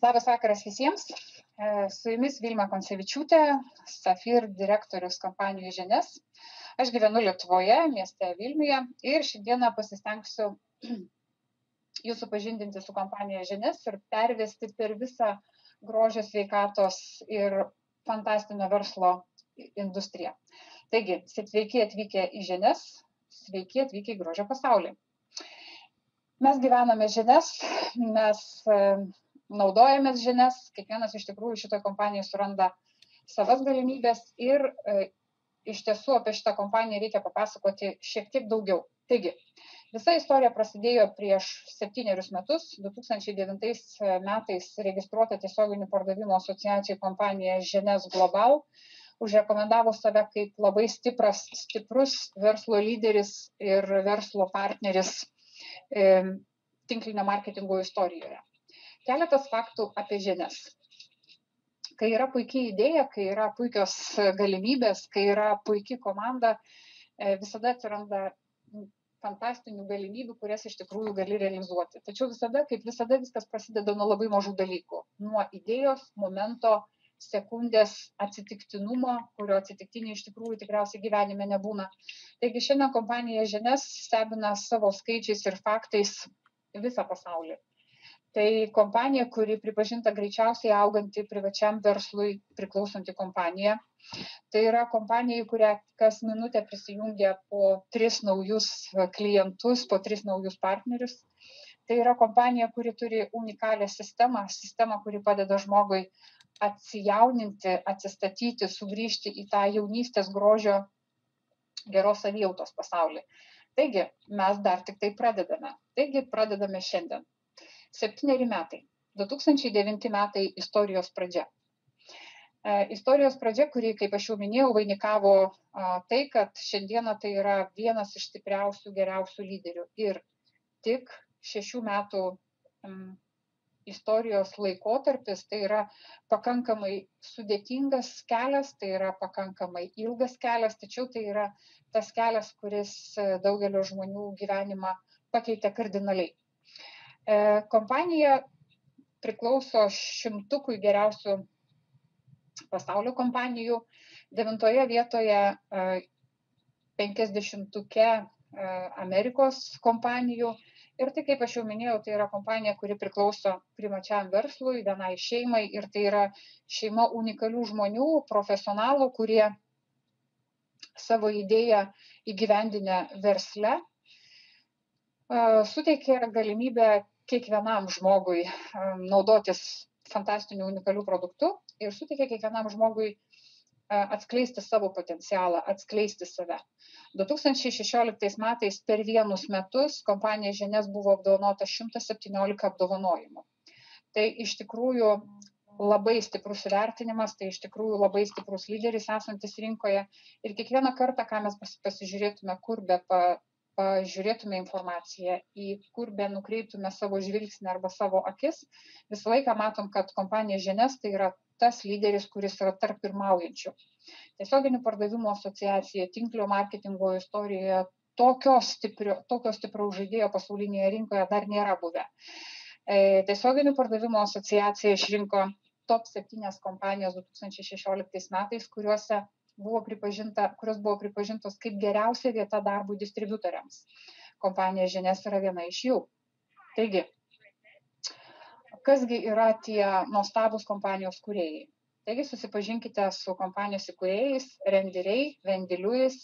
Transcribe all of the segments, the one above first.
Labas vakaras visiems. Su jumis Vilma Koncevičiūtė, Safir direktorius kompanijų Žinias. Aš gyvenu Lietuvoje, mieste Vilniuje ir šiandieną pasistengsiu jūs supažindinti su kompanija Žinias ir pervesti per visą grožio, sveikatos ir fantastinio verslo industriją. Taigi, sveiki atvykę į Žinias, sveiki atvykę į grožio pasaulį. Mes gyvename Žinias, mes naudojamės Žinias, kiekvienas iš tikrųjų šitoje kompanijoje suranda savas galimybės ir iš tiesų apie šitą kompaniją reikia papasakoti šiek tiek daugiau. Taigi, visa istorija prasidėjo prieš 7 metus, 2009 metais registruota tiesioginių pardavimų asociacijų kompanija Žinias Global, užrekomendavo save kaip labai stiprus verslo lyderis ir verslo partneris tinklinio marketingo istorijoje. Keletas faktų apie Žinias. Kai yra puikiai idėja, kai yra puikios galimybės, kai yra puikia komanda, visada atsiranda fantastinių galimybių, kurias iš tikrųjų gali realizuoti. Tačiau kaip visada viskas prasideda nuo labai mažų dalykų. Nuo idėjos, momento, sekundės, atsitiktinumo, kurio atsitiktinių iš tikrųjų tikriausiai gyvenime nebūna. Taigi šiandien kompanija Žinias stebina savo skaičiais ir faktais visą pasaulį. Tai kompanija, kuri pripažinta greičiausiai auganti privačiam verslui priklausanti kompanija. Tai yra kompanija, į kurią kas minutę prisijungia po 3 naujus klientus, po 3 naujus partnerius. Tai yra kompanija, kuri turi unikalią sistemą, kuri padeda žmogui atsijauninti, atsistatyti, sugrįžti į tą jaunystės grožio geros savijautos pasaulį. Taigi, mes dar tik tai pradedame. Taigi, pradedame šiandien. 7 metai. 2009 metai istorijos pradžia. Istorijos pradžia, kuri, kaip aš jau minėjau, vainikavo tai, kad šiandieną tai yra vienas iš stipriausių, geriausių lyderių. Ir tik 6 metų istorijos laikotarpis, tai yra pakankamai sudėtingas kelias, tai yra pakankamai ilgas kelias, tačiau tai yra tas kelias, kuris daugelio žmonių gyvenimą pakeitė kardinaliai. Kompanija priklauso 100 geriausių pasaulio kompanijų, 9 vietoje 50-uke Amerikos kompanijų. Ir tai, kaip aš jau minėjau, tai yra kompanija, kuri priklauso privačiam verslui, vienai šeimai, ir tai yra šeima unikalių žmonių, profesionalų, kurie savo idėją įgyvendinę versle suteikė galimybę kiekvienam žmogui naudotis fantastiniu unikaliu produktu ir suteikė kiekvienam žmogui atskleisti savo potencialą, atskleisti save. 2016 metais per 1 metus kompanija Žinias buvo apdovanota 117 apdovanojimų. Tai iš tikrųjų labai stiprus įvertinimas, tai iš tikrųjų labai stiprus lyderis esantis rinkoje. Ir kiekvieną kartą, ką mes pasižiūrėtume, kur be pažiūrėtume informaciją, į kur be nukreiptume savo žvilgsnį arba savo akis, visą laiką matom, kad kompanija Žinias tai yra tas lyderis, kuris yra tarp pirmaujančių. Tiesioginių pardavimų asociacija, tinklinio marketingo istorijoje tokio stipraus žaidėjo pasaulinėje rinkoje dar nėra buvę. Tiesioginių pardavimų asociacija išrinko top 7 kompanijos 2016 metais, kurios buvo pripažintos kaip geriausia vieta darbui distributoriams. Kompanija Žinias yra viena iš jų. Taigi, kasgi yra tie nuostabūs kompanijos kūrėjai? Taigi, susipažinkite su kompanijos įkūrėjais Randy Ray, Wendy Lewis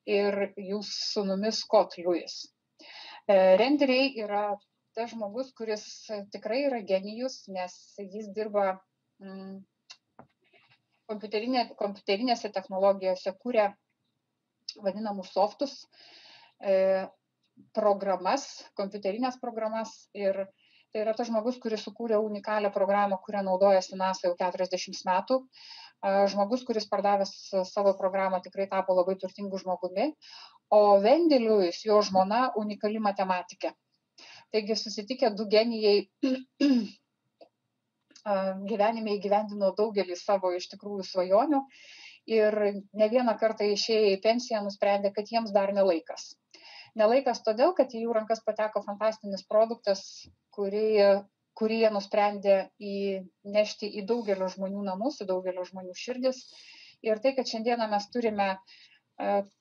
ir jų sūnumis Scott Lewis. Randy Ray yra tas žmogus, kuris tikrai yra genijus, nes jis dirba kompiuterinėse technologijose, kūrė vadinamus softus, programas, kompiuterinės programas, ir tai yra tas žmogus, kuris sukūrė unikalią programą, kurią naudojasi NASA jau 40 metų. Žmogus, kuris pardavęs savo programą, tikrai tapo labai turtingu žmogumi, o Wendy Lewis, jo žmona, unikali matematikė. Taigi susitikę 2 genijai gyvenime įgyvendino daugelį savo iš tikrųjų svajonių ir ne vieną kartą išėję į pensiją nusprendė, kad jiems dar nelaikas. Nelaikas todėl, kad į jų rankas pateko fantastinis produktas, kurį jie nusprendė įnešti į daugelio žmonių namus, į daugelio žmonių širdis. Ir tai, kad šiandieną mes turime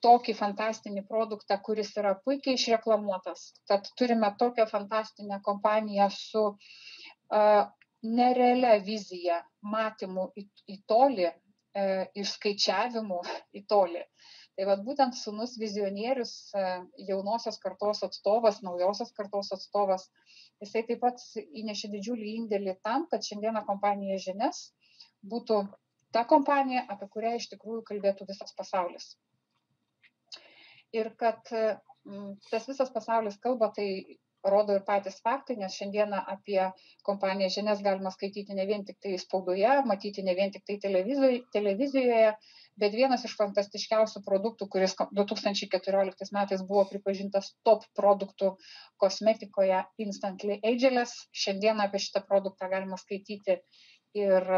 tokį fantastinį produktą, kuris yra puikiai išreklamuotas, kad turime tokią fantastinę kompaniją su nerealia vizija, matymu į tolį, išskaičiavimu į tolį. Tai vat būtent sūnus vizionierius, jaunosios kartos atstovas, naujosios kartos atstovas, jisai taip pat įnešė didžiulį indėlį tam, kad šiandieną kompanija Žinias būtų ta kompanija, apie kurią iš tikrųjų kalbėtų visas pasaulis. Ir kad tas visas pasaulis kalba, tai rodo ir patys faktai, nes šiandieną apie kompaniją Žinias galima skaityti ne vien tik tai spaudoje, matyti ne vien tik tai televizijoje, bet vienas iš fantastiškiausių produktų, kuris 2014 metais buvo pripažintas top produktų kosmetikoje, Instantly Ageless. Šiandieną apie šitą produktą galima skaityti ir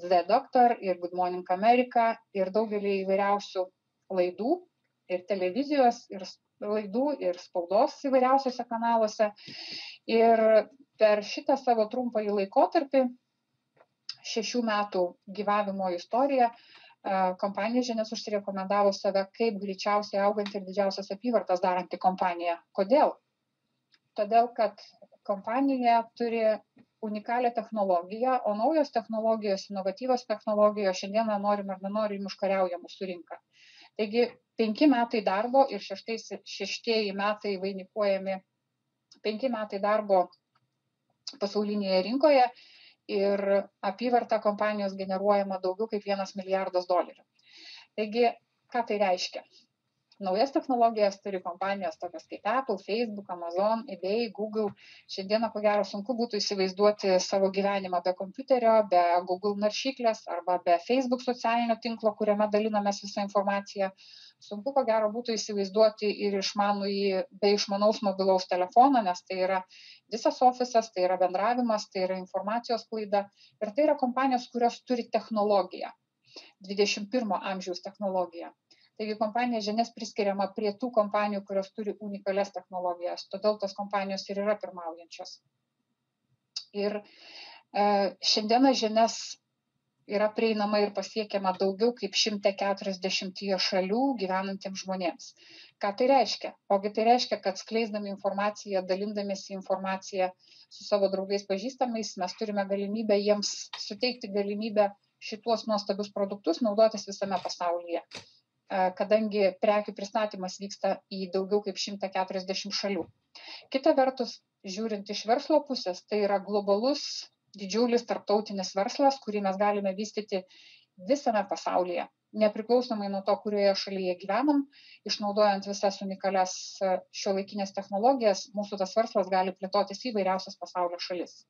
The Doctor, ir Good Morning America, ir daugelį įvairiausių laidų, ir televizijos, ir laidų, ir spaudos įvairiausiose kanaluose. Ir per šitą savo trumpąjį laikotarpį, 6 metų gyvavimo istoriją, kompanija Žinias užsirekomendavo save kaip greičiausiai auganti ir didžiausias apyvartas daranti kompanija. Kodėl? Todėl, kad kompanija turi unikalią technologiją, o naujos technologijos, inovatyvios technologijos šiandieną norim ar nenorim užkariauja mūsų rinką. Taigi 5 metai darbo ir 6 metai vainikuojami 5 metai darbo pasaulinėje rinkoje ir apyvarta kompanijos generuojama daugiau kaip $1 milijardas. Taigi, ką tai reiškia? Naujas technologijas turi kompanijos tokios kaip Apple, Facebook, Amazon, eBay, Google. Šiandieną, ko gero, sunku būtų įsivaizduoti savo gyvenimą be kompiuterio, be Google naršyklės arba be Facebook socialinio tinklo, kuriame dalinamės visą informaciją. Sunku, ko gero, būtų įsivaizduoti ir be išmanaus mobilaus telefono, nes tai yra visas ofisas, tai yra bendravimas, tai yra informacijos sklaida. Ir tai yra kompanijos, kurios turi technologiją, 21 amžiaus technologiją. Taigi kompanija Žinias priskiriama prie tų kompanijų, kurios turi unikalias technologijas, todėl tos kompanijos ir yra pirmaujančios. Ir šiandieną Žinias yra prieinama ir pasiekiama daugiau kaip 140 šalių gyvenantiems žmonėms. Ką tai reiškia? Ogi tai reiškia, kad skleisdami informaciją, dalindamiesi informaciją su savo draugais pažįstamais, mes turime galimybę jiems suteikti galimybę šituos nuostabius produktus naudotis visame pasaulyje, kadangi prekių pristatymas vyksta į daugiau kaip 140 šalių. Kita vertus, žiūrint iš verslo pusės, tai yra globalus, didžiulis tarptautinis verslas, kurį mes galime vystyti visame pasaulyje, nepriklausomai nuo to, kurioje šalyje gyvenam, išnaudojant visas unikalias šiuolaikinės technologijas, mūsų tas verslas gali plėtotis į įvairiausias pasaulio šalis.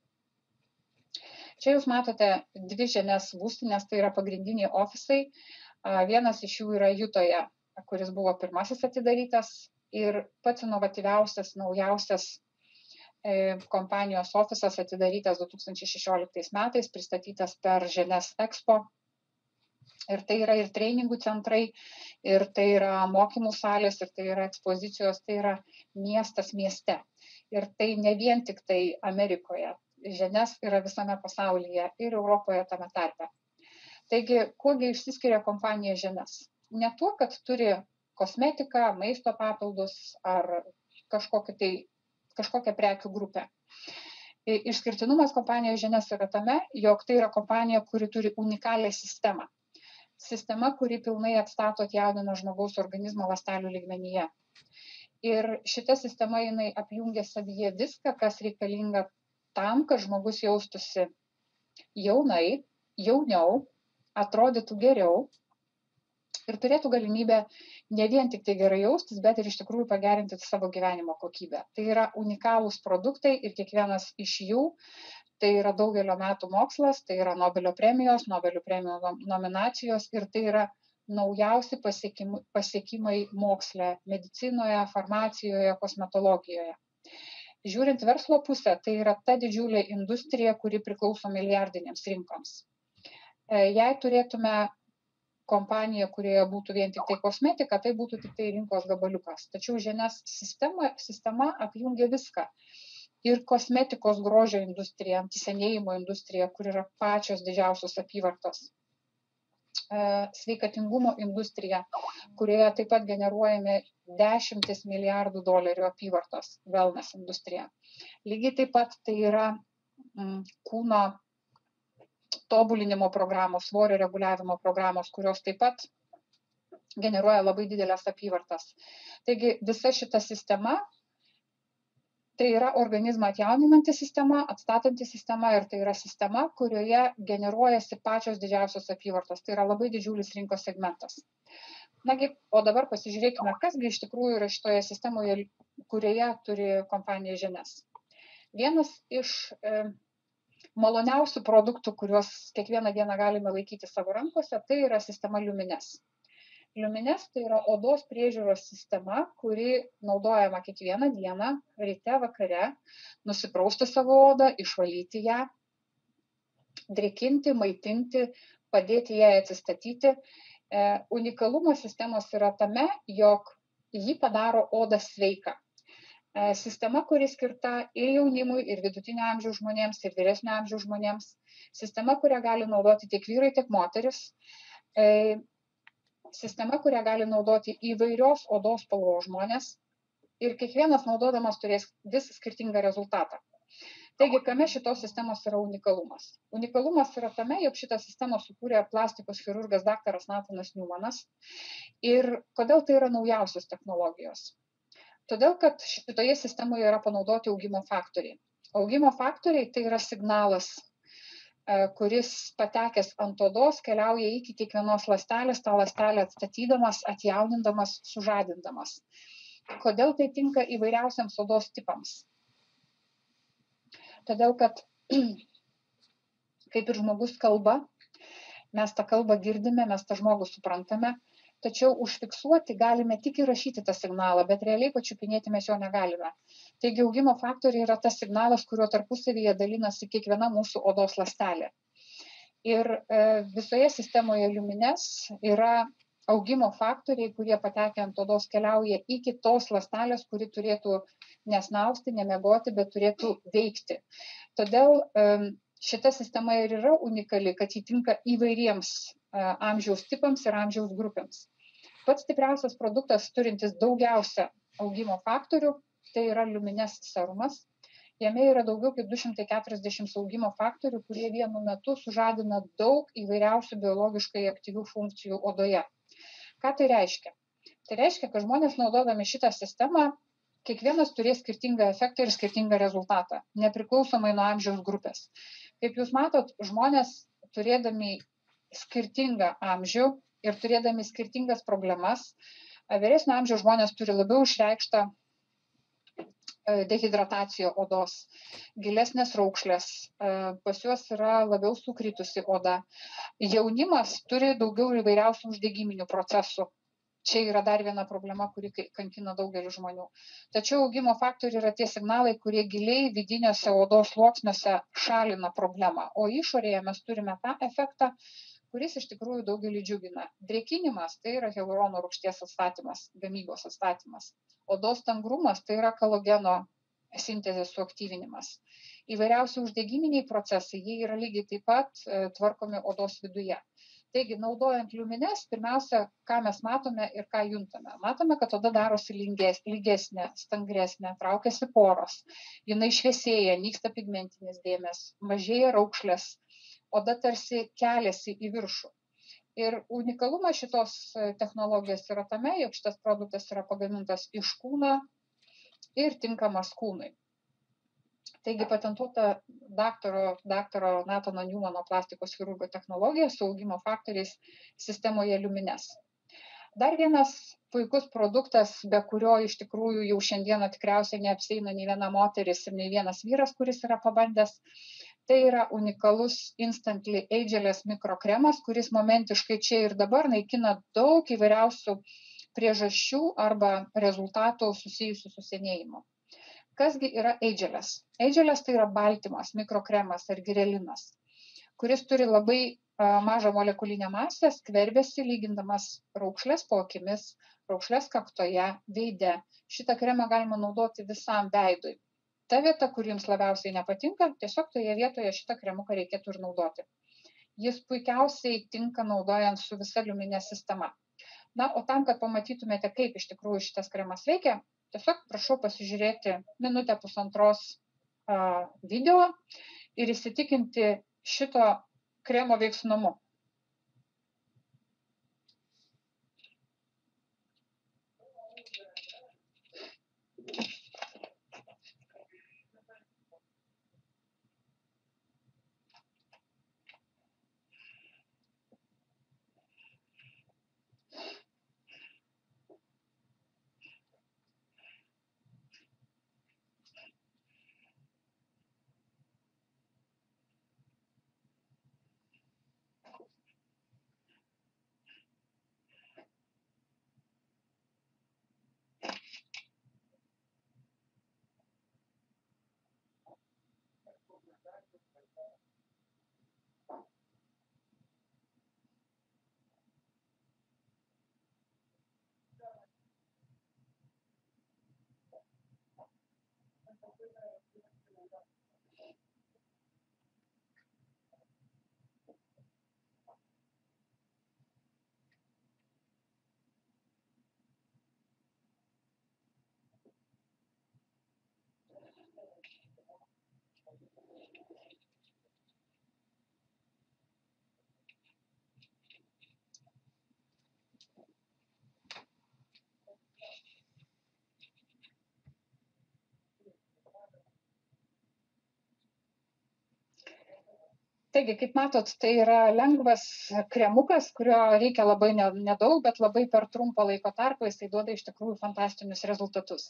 Čia jūs matote 2 Žinias būstinės, tai yra pagrindiniai ofisai. Vienas iš jų yra Jutoje, kuris buvo pirmasis atidarytas ir pats inovatyviausias, naujausias kompanijos ofisas atidarytas 2016 metais, pristatytas per Žinias Expo. Ir tai yra ir treningų centrai, ir tai yra mokymų salės, ir tai yra ekspozicijos, tai yra miestas mieste. Ir tai ne vien tik tai Amerikoje. Žinias yra visame pasaulyje ir Europoje tame tarpe. Taigi, kuogi išsiskiria kompanija Žinias? Ne tuo, kad turi kosmetiką, maisto papildus ar kažkokią prekių grupę. Išskirtinumas kompanijos Žinias yra tame, jog tai yra kompanija, kuri turi unikalią sistemą. Sistema, kuri pilnai atstato atjaunina žmogaus organizmo ląstelių lygmenyje. Ir šita sistema jinai apjungia savyje viską, kas reikalinga tam, kad žmogus jaustųsi jauniau, atrodytų geriau ir turėtų galimybę ne vien tik tai gerai jaustis, bet ir iš tikrųjų pagerinti savo gyvenimo kokybę. Tai yra unikalūs produktai ir kiekvienas iš jų, tai yra daugelio metų mokslas, tai yra Nobelio premijos, Nobelio premijos nominacijos ir tai yra naujausi pasiekimai moksle, medicinoje, farmacijoje, kosmetologijoje. Žiūrint verslo pusę, tai yra ta didžiulė industrija, kuri priklauso milijardinėms rinkoms. Jei turėtume kompaniją, kurioje būtų vien tik tai kosmetika, tai būtų tik tai rinkos gabaliukas. Tačiau Žinias sistema apjungia viską. ir kosmetikos grožio industrija, senėjimo industrija, kur yra pačios didžiausios apyvartos. Sveikatingumo industrija, kurioje taip pat generuojami $10 milijardų apyvartos, wellness industrija. Lygiai taip pat tai yra kūno tobulinimo programos, svorio reguliavimo programos, kurios taip pat generuoja labai didelės apyvartas. Taigi visa šita sistema, tai yra organizmą atjauninanti sistema, atstatanti sistema ir tai yra sistema, kurioje generuojasi pačios didžiausios apyvartos. Tai yra labai didžiulis rinkos segmentas. Nagi, o dabar pasižiūrėkime, kasgi iš tikrųjų yra šitoje sistemoje, kurioje turi kompanija žinias. Vienas iš maloniausių produktų, kuriuos kiekvieną dieną galime laikyti savo rankose, tai yra sistema Lumines. Lumines tai yra odos priežiūros sistema, kuri naudojama kiekvieną dieną, ryte, vakare, nusiprausti savo odą, išvalyti ją, drėkinti, maitinti, padėti jai atsistatyti. Unikalumas sistemos yra tame, jog ji padaro odą sveiką. Sistema, kuri skirta ir jaunimui, ir vidutinio amžiaus žmonėms, ir vyresnio amžiaus žmonėms. Sistema, kurią gali naudoti tiek vyrai, tiek moteris. Sistema, kurią gali naudoti įvairios odos spalvos žmonės. Ir kiekvienas naudodamas turės vis skirtingą rezultatą. Taigi, kame šitos sistemos yra unikalumas? Unikalumas yra tame, jog šitą sistemą sukūrė plastikos chirurgas daktaras Nathanas Newmanas. Ir kodėl tai yra naujausios technologijos? Todėl, kad šitoje sistemoje yra panaudoti augimo faktoriai. Augimo faktoriai tai yra signalas, kuris patekęs ant odos keliauja iki kiekvienos ląstelės, tą ląstelę atstatydamas, atjaunindamas, sužadindamas. Kodėl tai tinka įvairiausiams odos tipams? Todėl, kad kaip ir žmogus kalba, mes tą kalbą girdime, mes tą žmogų suprantame, tačiau užfiksuoti galime tik įrašyti tą signalą, bet realiai pačiupinėti mes jo negalime. Taigi augimo faktoriai yra tas signalas, kuriuo tarpusavyje dalinasi kiekviena mūsų odos ląstelė. Ir visoje sistemoje Lumines yra augimo faktoriai, kurie patekę ant odos keliauja iki tos ląstelės, kuri turėtų nesnausti, nemiegoti, bet turėtų veikti. Todėl šita sistema ir yra unikali, kad ji tinka įvairiems amžiaus tipams ir amžiaus grupėms. Pats stipriausias produktas, turintis daugiausia augimo faktorių, tai yra Lumines serumas. Jame yra daugiau kaip 240 augimo faktorių, kurie vienu metu sužadina daug įvairiausių biologiškai aktyvių funkcijų odoje. Ką tai reiškia? Tai reiškia, kad žmonės naudodami šitą sistemą, kiekvienas turės skirtingą efektą ir skirtingą rezultatą, nepriklausomai nuo amžiaus grupės. Kaip jūs matot, žmonės turėdami skirtingą amžių ir turėdami skirtingas problemas, vyresnio amžiaus žmonės turi labiau išreikštą dehidrataciją odos, gilesnės raukšlės, pas juos yra labiau sukritusi oda. Jaunimas turi daugiau įvairiausių uždegiminių procesų. Čia yra dar viena problema, kuri kankina daugelį žmonių. Tačiau augimo faktoriai yra tie signalai, kurie giliai vidiniuose odos sluoksniuose šalina problemą, o išorėje mes turime tą efektą, kuris iš tikrųjų daugelį džiugina. Drėkinimas tai yra hialurono rūgšties atstatymas, gamybos atstatymas. Odos stangrumas tai yra kolageno sintezės suaktyvinimas. Įvairiausi uždegiminiai procesai, jie yra lygiai taip pat tvarkomi odos viduje. Taigi, naudojant Lumines, pirmiausia, ką mes matome ir ką juntame. Matome, kad oda darosi lygesnė, stangresnė, traukiasi poros, jinai šviesėja, nyksta pigmentinės dėmės, mažėja raukšlės, oda tarsi keliasi į viršų. Ir unikalumas šitos technologijos yra tame, jog šitas produktas yra pagamintas iš kūno ir tinkamas kūnui. Taigi patentuota daktaro Nathano Newmano plastikos chirurgo technologija su augimo faktoriais sistemoje Lumines. Dar vienas puikus produktas, be kurio iš tikrųjų jau šiandieną tikriausiai neapsieina nei viena moteris ir nei vienas vyras, kuris yra pabandęs, tai yra unikalus Instantly Ageless mikrokremas, kuris momentiškai čia ir dabar naikina daug įvairiausių priežasčių arba rezultatų susijusių su senėjimu. Kasgi yra Ageless? Ageless tai yra baltymas, mikrokremas ar girelinas, kuris turi labai mažą molekulinę masę, skverbiasi lygindamas raukšlės po akimis, raukšlės kaktoje, veide. Šitą kremą galima naudoti visam veidui. ta vieta, kur jums labiausiai nepatinka, tiesiog toje vietoje šitą kremuką reikėtų ir naudoti. Jis puikiausiai tinka naudojant su visa liuminė sistema. Na, o tam, kad pamatytumėte, kaip iš tikrųjų šitas kremas veikia, tiesiog prašau pasižiūrėti minutę pusantros video ir įsitikinti šito kremo veiksnumu. Taigi, kaip matot, tai yra lengvas kremukas, kurio reikia labai nedaug, bet labai per trumpą laiko tarpą jisai duoda iš tikrųjų fantastinius rezultatus.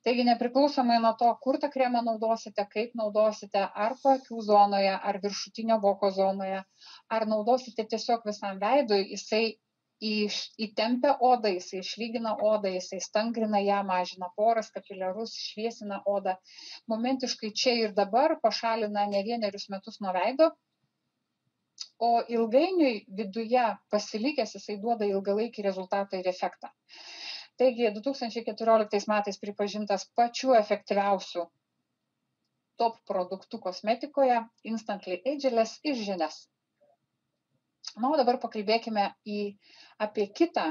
Taigi, nepriklausomai nuo to, kur tą kremą naudosite, kaip naudosite, ar paakių zonoje, ar viršutinio voko zonoje, ar naudosite tiesiog visam veidui, jisai įtempia odą, jisai išlygina odą, jisai stangrina ją, mažina poras, kapiliarus, šviesina odą. Momentiškai čia ir dabar pašalina ne vienerius metus nuo veido, o ilgainiui viduje pasilikęs jisai duoda ilgalaikį rezultatą ir efektą. Taigi 2014 metais pripažintas pačiu efektyviausiu top produktų kosmetikoje Instantly Ageless iš Ženes. Na, o dabar pakalbėkime apie kitą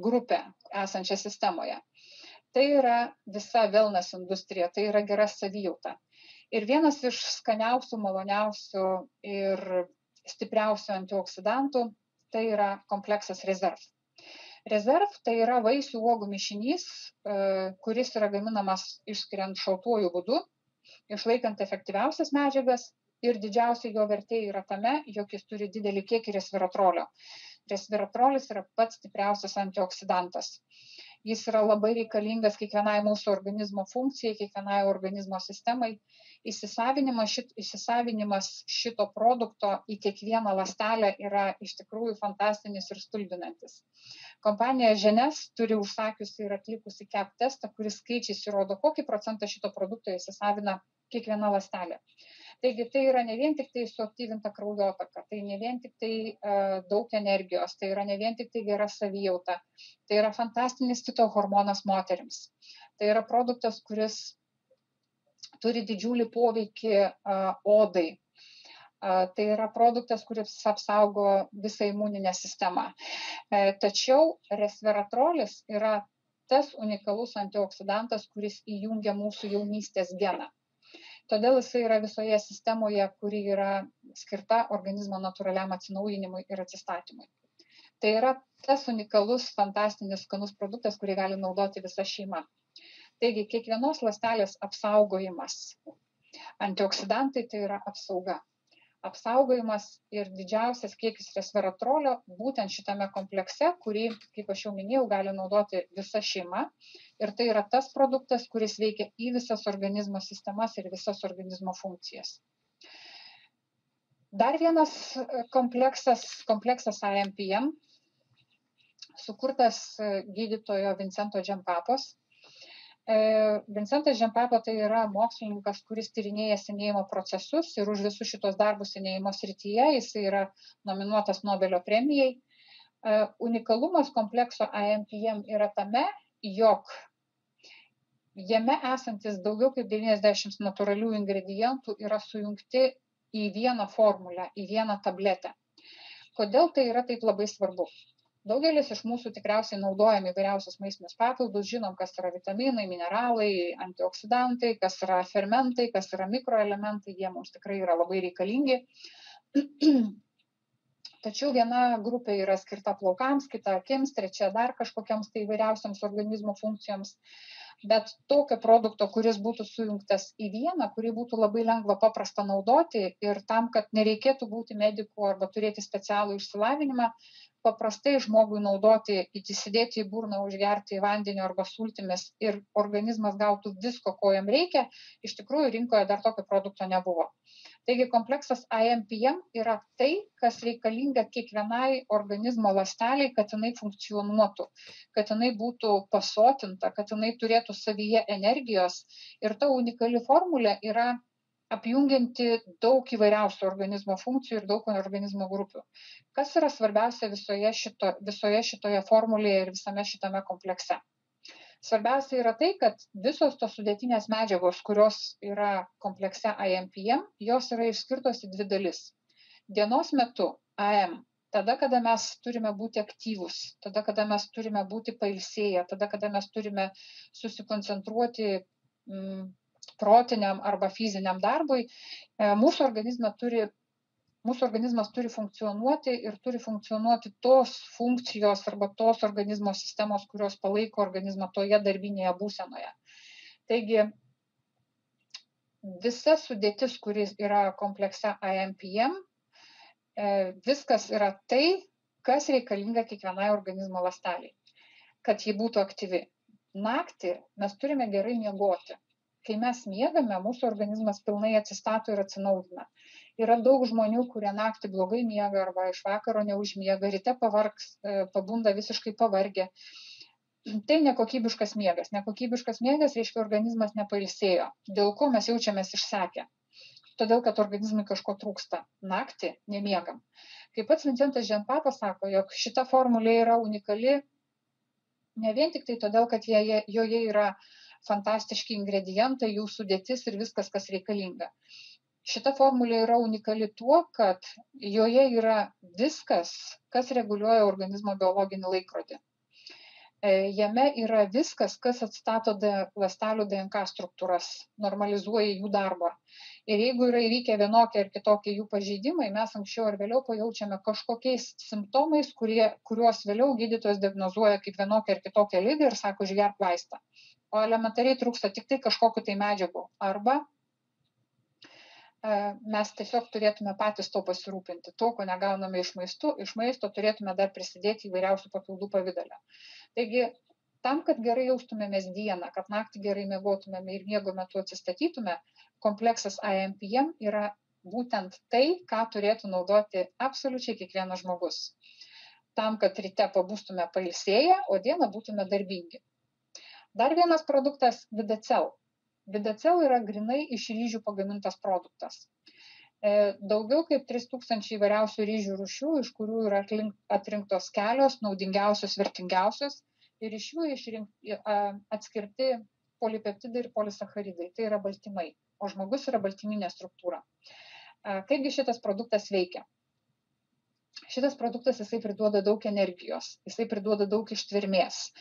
grupę esančią sistemoje. Tai yra visa wellness industrija, tai yra gera savijauta. Ir vienas iš skaniausių, maloniausių ir stipriausių antioksidantų tai yra kompleksas Reserve. Reserve tai yra vaisių uogų mišinys, kuris yra gaminamas išskiriant šaltuoju būdu, išlaikant efektyviausias medžiagas ir didžiausia jo vertė yra tame, jog jis turi didelį kiekį resveratrolio. Resveratrolis yra pats stipriausias antioksidantas. Jis yra labai reikalingas kiekvienai mūsų organizmo funkcijai, kiekvienai organizmo sistemai. Įsisavinimas šito produkto į kiekvieną ląstelę yra iš tikrųjų fantastinis ir stulbinantis. Kompanija Ženes turi užsakiusi ir atlikusi CAP testą, kuris skaičiais įrodo, kokį procentą šito produkto įsisavina kiekviena ląstelė. Taigi tai yra ne vien tik tai suaktyvinta kraujotaka, tai ne vien tik tai daug energijos, tai yra ne vien tik tai gera savijauta, tai yra fantastinis fitohormonas moterims. Tai yra produktas, kuris turi didžiulį poveikį odai. Tai yra produktas, kuris apsaugo visą imuninę sistemą. Tačiau resveratrolis yra tas unikalus antioksidantas, kuris įjungia mūsų jaunystės geną. Todėl jisai yra visoje sistemoje, kuri yra skirta organizmo natūraliam atsinaujinimui ir atsistatymui. Tai yra tas unikalus, fantastinis, skanus produktas, kurį gali naudoti visa šeima. Taigi, kiekvienos ląstelės apsaugojimas. Antioksidantai tai yra apsauga. Apsaugojimas ir didžiausias kiekis resveratrolio būtent šitame komplekse, kurį, kaip aš jau minėjau, gali naudoti visa šeima. Ir tai yra tas produktas, kuris veikia į visas organizmo sistemas ir visas organizmo funkcijas. Dar vienas kompleksas IMPM, sukurtas gydytojo Vincento Džempapos. Vincentas Džempapo tai yra mokslininkas, kuris tyrinėja senėjimo procesus ir už visus šitos darbus senėjimo srityje jis yra nominuotas Nobelio premijai. Unikalumas komplekso IMPM yra tame, jog Jame esantis daugiau kaip 90 natūralių ingredientų yra sujungti į vieną formulę, į vieną tabletę. Kodėl tai yra taip labai svarbu? Daugelis iš mūsų tikriausiai naudojame įvairiausius maistinius papildus, žinom, kas yra vitaminai, mineralai, antioksidantai, kas yra fermentai, kas yra mikroelementai, jie mums tikrai yra labai reikalingi. Tačiau viena grupė yra skirta plaukams, kita akims, trečia dar kažkokiams tai įvairiausiams organizmo funkcijoms. Bet tokio produkto, kuris būtų sujungtas į vieną, kurį būtų labai lengva paprasta naudoti ir tam, kad nereikėtų būti mediku arba turėti specialų išsilavinimą, paprastai žmogui naudoti, įsidėti į burną, užgerti į vandenį arba sultimis ir organizmas gautų visko, ko jam reikia, iš tikrųjų rinkoje dar tokio produkto nebuvo. Taigi kompleksas IMPM yra tai, kas reikalinga kiekvienai organizmo ląsteliai, kad jinai funkcionuotų, kad jinai būtų pasotinta, kad jinai turėtų savyje energijos. Ir ta unikali formulė yra apjungianti daug įvairiausių organizmo funkcijų ir daug organizmo grupių. Kas yra svarbiausia visoje šitoje formulėje ir visame šitame komplekse? Svarbiausia yra tai, kad visos tos sudėtinės medžiagos, kurios yra komplekse IMPM, jos yra išskirtos į dvi dalis. Dienos metu AM, tada, kada mes turime būti aktyvūs, tada, kada mes turime būti pailsėję, tada, kada mes turime susikoncentruoti protiniam arba fiziniam darbui, mūsų organizmas turi funkcionuoti ir turi funkcionuoti tos funkcijos arba tos organizmo sistemos, kurios palaiko organizmą toje darbinėje būsenoje. Taigi, visa sudėtis, kuris yra komplekse IMPM, viskas yra tai, kas reikalinga kiekvienai organizmo ląsteliai, kad ji būtų aktyvi. Naktį mes turime gerai miegoti. Kai mes miegame, mūsų organizmas pilnai atsistato ir atsinaujina. Yra daug žmonių, kurie naktį blogai miega arba iš vakaro neužmiega, ryte pavargs, pabunda visiškai pavargę. Tai nekokybiškas miegas. Nekokybiškas miegas reiškia, organizmas nepailsėjo. Dėl ko mes jaučiamės išsekę? Todėl, kad organizmui kažko trūksta. Naktį nemiegam. Kaip pats Vincentas Jean-Papas sako, jog šita formulė yra unikali ne vien tik tai todėl, kad joje yra fantastiški ingredientai, jų sudėtis ir viskas, kas reikalinga. Šita formulė yra unikali tuo, kad joje yra viskas, kas reguliuoja organizmo biologinį laikrodį. Jame yra viskas, kas atstato ląstelių DNK struktūras, normalizuoja jų darbą. Ir jeigu yra įvykę vienokie ar kitokie jų pažeidimai, mes anksčiau ar vėliau pajaučiame kažkokiais simptomais, kuriuos vėliau gydytojas diagnozuoja kaip vienokią ar kitokią ligą ir sako, išgerk vaistą. O elementariai trūksta tik tai kažkokiu tai medžiagų. Arba mes tiesiog turėtume patys to pasirūpinti. To, ko negauname iš maisto turėtume dar prisidėti įvairiausių papildų pavidale. Taigi, tam, kad gerai jaustumėmės dieną, kad naktį gerai miegotumėme ir miego metu atsistatytume, kompleksas IMPM yra būtent tai, ką turėtų naudoti absoliučiai kiekvienas žmogus. Tam, kad ryte pabūstume pailsėję, o dieną būtume darbingi. Dar vienas produktas – Vidacel. Vidacel yra grinai iš ryžių pagamintas produktas. Daugiau kaip 3000 įvairiausių ryžių rūšių, iš kurių yra atrinktos kelios, naudingiausios, vertingiausios, ir iš jų atskirti polipeptidai ir polisacharidai. Tai yra baltymai, o žmogus yra baltyminė struktūra. Kaipgi šitas produktas veikia? Šitas produktas jisai priduoda daug energijos, jisai priduoda daug ištvermės.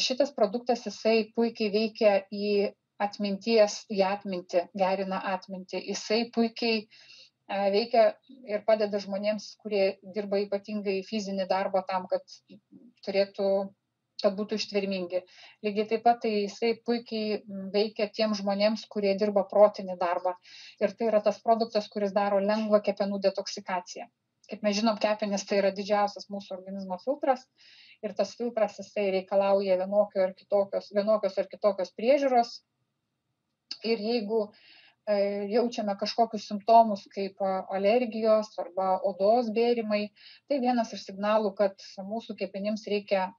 Šitas produktas jisai puikiai veikia į atmintį, gerina atmintį. Jisai puikiai veikia ir padeda žmonėms, kurie dirba ypatingai fizinį darbą tam, kad būtų ištvermingi. Lygiai taip pat tai jisai puikiai veikia tiem žmonėms, kurie dirba protinį darbą. Ir tai yra tas produktas, kuris daro lengvą kepenų detoksikaciją. Kaip mes žinom, kepenys tai yra didžiausias mūsų organizmo filtras ir tas filtras jisai reikalauja vienokios ar kitokios priežiūros. Ir jeigu jaučiame kažkokius simptomus kaip alergijos arba odos bėrimai, tai vienas iš signalų, kad mūsų kepenims reikia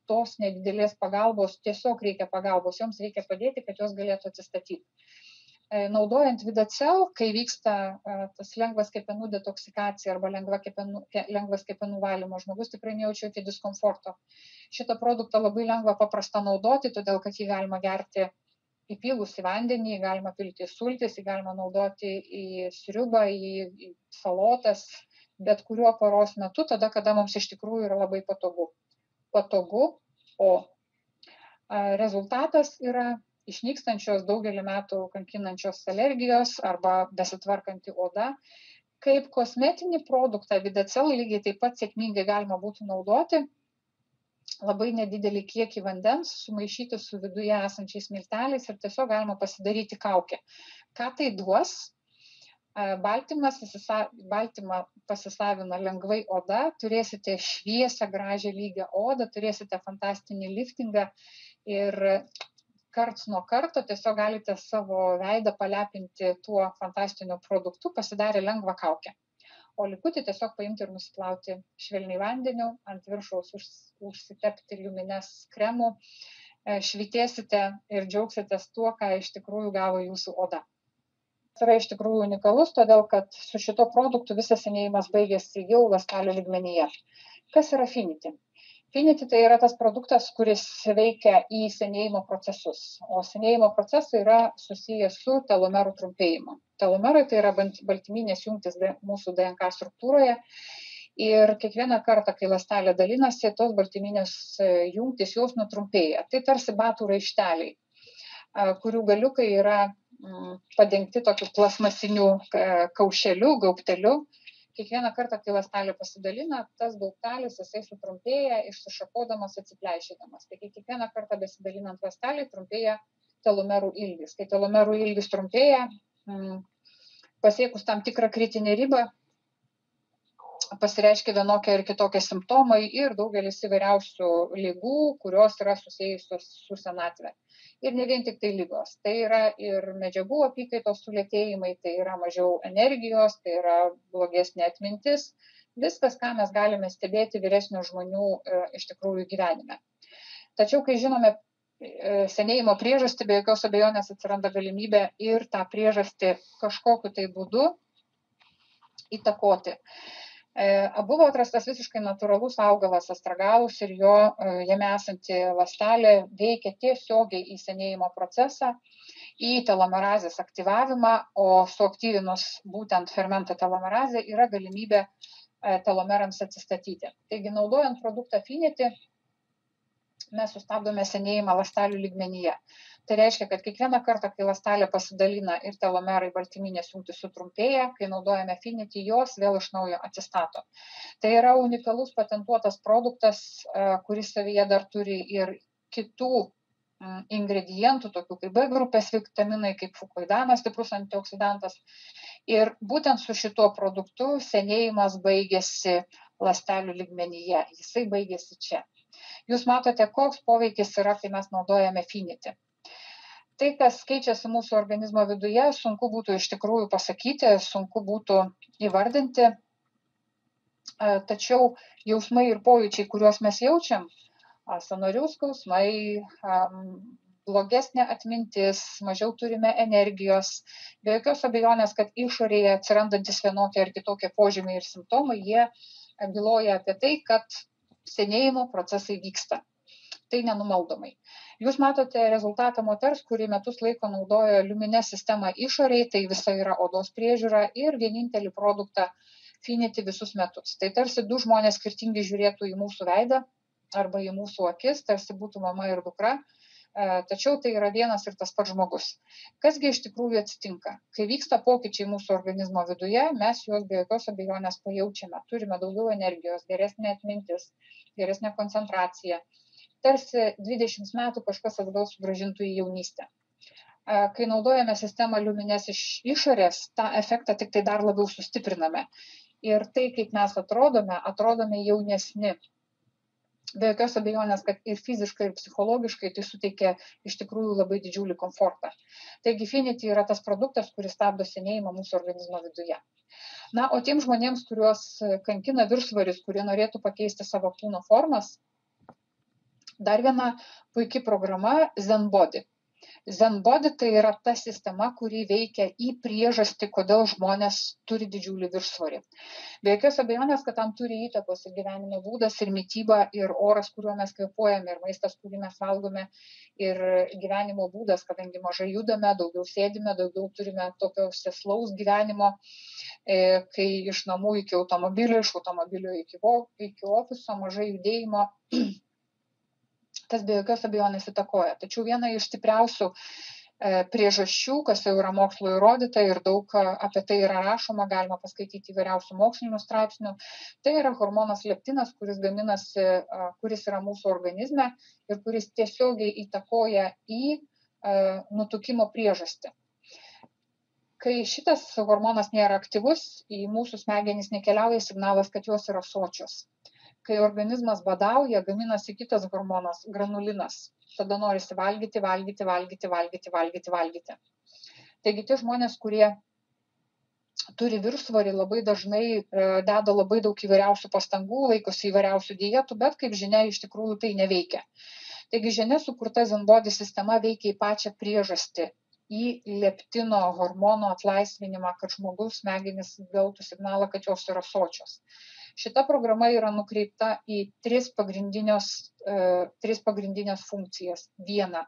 tos nedidelės pagalbos, tiesiog reikia pagalbos, joms reikia padėti, kad jos galėtų atsistatyti. Naudojant Vidacel, kai vyksta tas lengvas kepenų detoksikacija arba lengvas kepenų valymo, žmogus tikrai nejaučia jokio diskomforto. Šitą produktą labai lengva paprasta naudoti, todėl kad jį galima gerti įpylus į vandenį, galima pilti į sultis, galima naudoti į sriubą, į salotas, bet kuriuo paros metu, tada, kada mums iš tikrųjų yra labai patogu. O rezultatas yra išnykstančios daugelį metų kankinančios alergijos arba besitvarkanti oda. Kaip kosmetinį produktą Vidacel lygiai taip pat sėkmingai galima būtų naudoti labai nedidelį kiekį vandens, sumaišyti su viduje esančiais milteliais ir tiesiog galima pasidaryti kaukę. Ką tai duos? Baltymą pasisavina lengvai oda, turėsite šviesią, gražią, lygią odą, turėsite fantastinį liftingą ir karts nuo karto tiesiog galite savo veidą palepinti tuo fantastiniu produktu, pasidarė lengvą kaukę. O likutį tiesiog paimti ir nusiplauti švelniai vandeniu, ant viršaus užsitepti liumines kremų, švytėsite ir džiaugsitės tuo, ką iš tikrųjų gavo jūsų oda. Tai yra iš tikrųjų unikalus, todėl kad su šito produktu visas senėjimas baigėsi jau ląstelių lygmenyje. Kas yra Finity? Finity tai yra tas produktas, kuris veikia į senėjimo procesus, o senėjimo procesai yra susijęs su telomerų trumpėjimu. Telomerai tai yra baltyminės jungtys mūsų DNK struktūroje ir kiekvieną kartą, kai ląstelė dalinasi, tos baltyminės jungtys jos nutrumpėja. Tai tarsi batų raišteliai, kurių galiukai yra padengti tokiu plasmasiniu kaušeliu, gaubteliu. Kiekvieną kartą, kai ląstelė pasidalina, tas gaubtelis jisai sutrumpėja, išsišakodamas, atsiplešydamas. Taigi kiekvieną kartą besidalinant ląstelį trumpėja telomerų ilgis. Kai telomerų ilgis trumpėja, pasiekus tam tikrą kritinę ribą, pasireiškia vienokie ir kitokie simptomai ir daugelis įvairiausių ligų, kurios yra susijusios su senatve. Ir ne vien tik tai ligos. Tai yra ir medžiagų apykaitos sulėtėjimai, tai yra mažiau energijos, tai yra blogesnė atmintis. Viskas, ką mes galime stebėti vyresnių žmonių iš tikrųjų gyvenime. Tačiau, kai žinome senėjimo priežastį, be jokios abejonės atsiranda galimybė ir tą priežastį kažkokiu tai būdu įtakoti. Buvo atrastas visiškai natūralus augalas astragalus ir jame esanti ląstelė veikia tiesiogiai į senėjimo procesą, į telomerazės aktyvavimą, o suaktyvinus būtent fermentą telomerazę yra galimybė telomerams atsistatyti. Taigi, naudojant produktą Finity, mes sustabdome senėjimą ląstelių lygmenyje. Tai reiškia, kad kiekvieną kartą, kai ląstelė pasidalina ir telomerai baltyminės jungtys sutrumpėja, kai naudojame Finity, jos vėl iš naujo atsistato. Tai yra unikalus patentuotas produktas, kuris savyje dar turi ir kitų ingredientų, tokių kaip B grupės vitaminai, kaip fukoidanas, stiprus antioksidantas. Ir būtent su šituo produktu senėjimas baigėsi ląstelių lygmenyje. Jisai baigėsi čia. Jūs matote, koks poveikis yra, kai mes naudojame Finity. Tai, kas keičiasi mūsų organizmo viduje, sunku būtų iš tikrųjų pasakyti, sunku būtų įvardinti, tačiau jausmai ir pojūčiai, kuriuos mes jaučiam, sąnarių skausmai, blogesnė atmintis, mažiau turime energijos, be jokios abejonės, kad išorėje atsirandantis vienokie ar kitokie požymiai ir simptomai, jie byloja apie tai, kad senėjimo procesai vyksta. Tai nenumaldomai. Jūs matote rezultatą moters, kuri metus laiko naudojo liumines sistemą išoriai, tai visa yra odos priežiūra ir vienintelį produktą Finity visus metus. Tai tarsi du žmonės skirtingai žiūrėtų į mūsų veidą arba į mūsų akis, tarsi būtų mama ir dukra, tačiau tai yra vienas ir tas pats žmogus. Kasgi iš tikrųjų atsitinka? Kai vyksta pokyčiai mūsų organizmo viduje, mes juos be jokios abejonės pajaučiame. Turime daugiau energijos, geresnė atmintis, geresnė koncentracija. Tarsi 20 metų kažkas atgal sugrąžintų į jaunystę. Kai naudojame sistemą liumines iš išorės, tą efektą tik tai dar labiau sustipriname. Ir tai, kaip mes atrodome jaunesni. Be jokios abejonės, kad ir fiziškai, ir psichologiškai tai suteikia iš tikrųjų labai didžiulį komfortą. Taigi Finity yra tas produktas, kuris stabdo senėjimą mūsų organizmo viduje. Na, o tiem žmonėms, kuriuos kankina viršsvoris, kurie norėtų pakeisti savo kūno formas, dar viena puikia programa Zen Body. Zenbody tai yra ta sistema, kuri veikia į priežastį, kodėl žmonės turi didžiulį viršsvorį. Be jokios abejonės, kad tam turi įtakos ir gyvenimo būdas, ir mityba, ir oras, kuriuo mes kvėpuojame, ir maistas, kurį mes valgome, ir gyvenimo būdas, kadangi mažai judame, daugiau sėdime, daugiau turime tokio sėslaus gyvenimo, kai iš namų iki automobilio, iš automobilio iki ofiso, mažai judėjimo. Tas be jokios abejonės įtakoja. Tačiau viena iš stipriausių priežasčių, kas jau yra mokslo įrodyta ir daug apie tai yra rašoma, galima paskaityti įvairiausių mokslinių straipsnių, tai yra hormonas leptinas, kuris gaminasi, kuris yra mūsų organizme ir kuris tiesiogiai įtakoja į nutukimo priežastį. Kai šitas hormonas nėra aktyvus, į mūsų smegenys nekeliauja signalas, kad jos yra sočios. Kai organizmas badauja, gaminasi kitas hormonas, granulinas. Tada norisi valgyti. Taigi tie žmonės, kurie turi viršsvorį, labai dažnai deda labai daug įvairiausių pastangų, laikosi įvairiausių dietų, bet kaip žinia, iš tikrųjų tai neveikia. Taigi žinia sukurta Zenbody sistema veikia į pačią priežastį, į leptino hormono atlaisvinimą, kad žmogus smegenys gautų signalą, kad jos yra sočios. Šita programa yra nukreipta į tris pagrindinės funkcijas. Viena,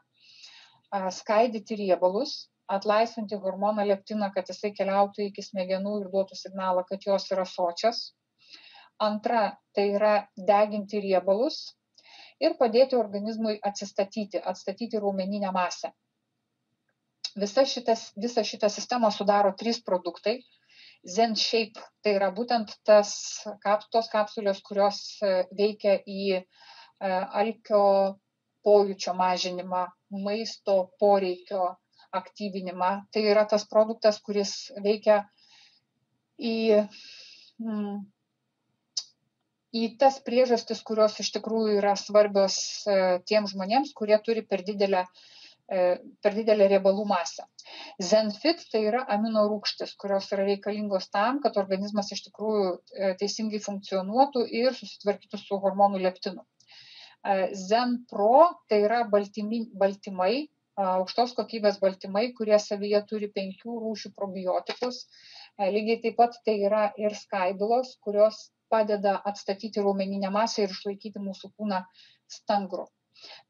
skaidyti riebalus, atlaisvinti hormoną leptiną, kad jisai keliautų iki smegenų ir duotų signalą, kad jos yra sočios. Antra, tai yra deginti riebalus ir padėti organizmui atstatyti raumeninę masę. Visą šitą sistemą sudaro 3 produktai. ZenShape tai yra būtent tos kapsulės, kurios veikia į alkio pojūčio mažinimą, maisto poreikio aktyvinimą. Tai yra tas produktas, kuris veikia į tas priežastis, kurios iš tikrųjų yra svarbios tiem žmonėms, kurie turi per didelę riebalų masę. ZenFit tai yra amino rūgštys, kurios yra reikalingos tam, kad organizmas iš tikrųjų teisingai funkcionuotų ir susitvarkytų su hormonų leptinu. ZenPro tai yra baltymai, aukštos kokybės baltymai, kurie savyje turi 5 rūšių probiotikus. Lygiai taip pat tai yra ir skaidulos, kurios padeda atstatyti raumeninę masę ir išlaikyti mūsų kūną stangrų.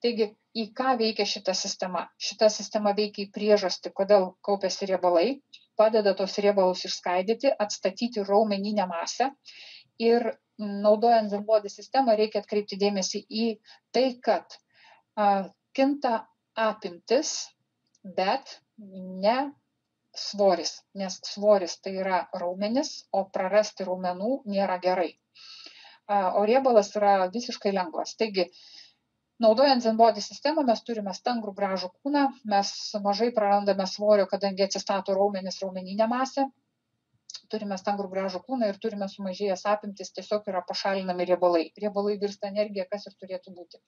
Taigi, į ką veikia šita sistema? Šita sistema veikia į priežastį, kodėl kaupiasi riebalai, padeda tos riebalus išskaidyti, atstatyti raumeninę masę ir naudojant Zenbody sistemą reikia atkreipti dėmesį į tai, kad kinta apimtis, bet ne svoris, nes svoris tai yra raumenis, o prarasti raumenų nėra gerai. O riebalas yra visiškai lengvas. Taigi, naudojant Zenbody sistemą mes turime stangrų gražų kūną, mes mažai prarandame svorio, kadangi atsistato raumenis, raumeninė masė, turime stangrų gražų kūną ir turime sumažėjęs apimtis, tiesiog yra pašalinami riebalai. Riebalai virsta energija, kas ir turėtų būti.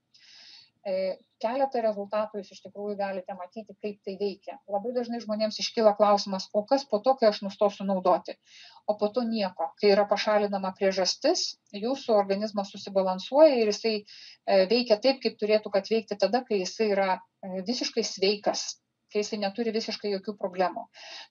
Keletą rezultatų jūs iš tikrųjų galite matyti, kaip tai veikia. Labai dažnai žmonėms iškyla klausimas, o kas po to, kai aš nustosiu naudoti? O po to nieko. Kai yra pašalinama priežastis, jūsų organizmas susibalansuoja ir jisai veikia taip, kaip turėtų kad veikti tada, kai jisai yra visiškai sveikas, kai jisai neturi visiškai jokių problemų.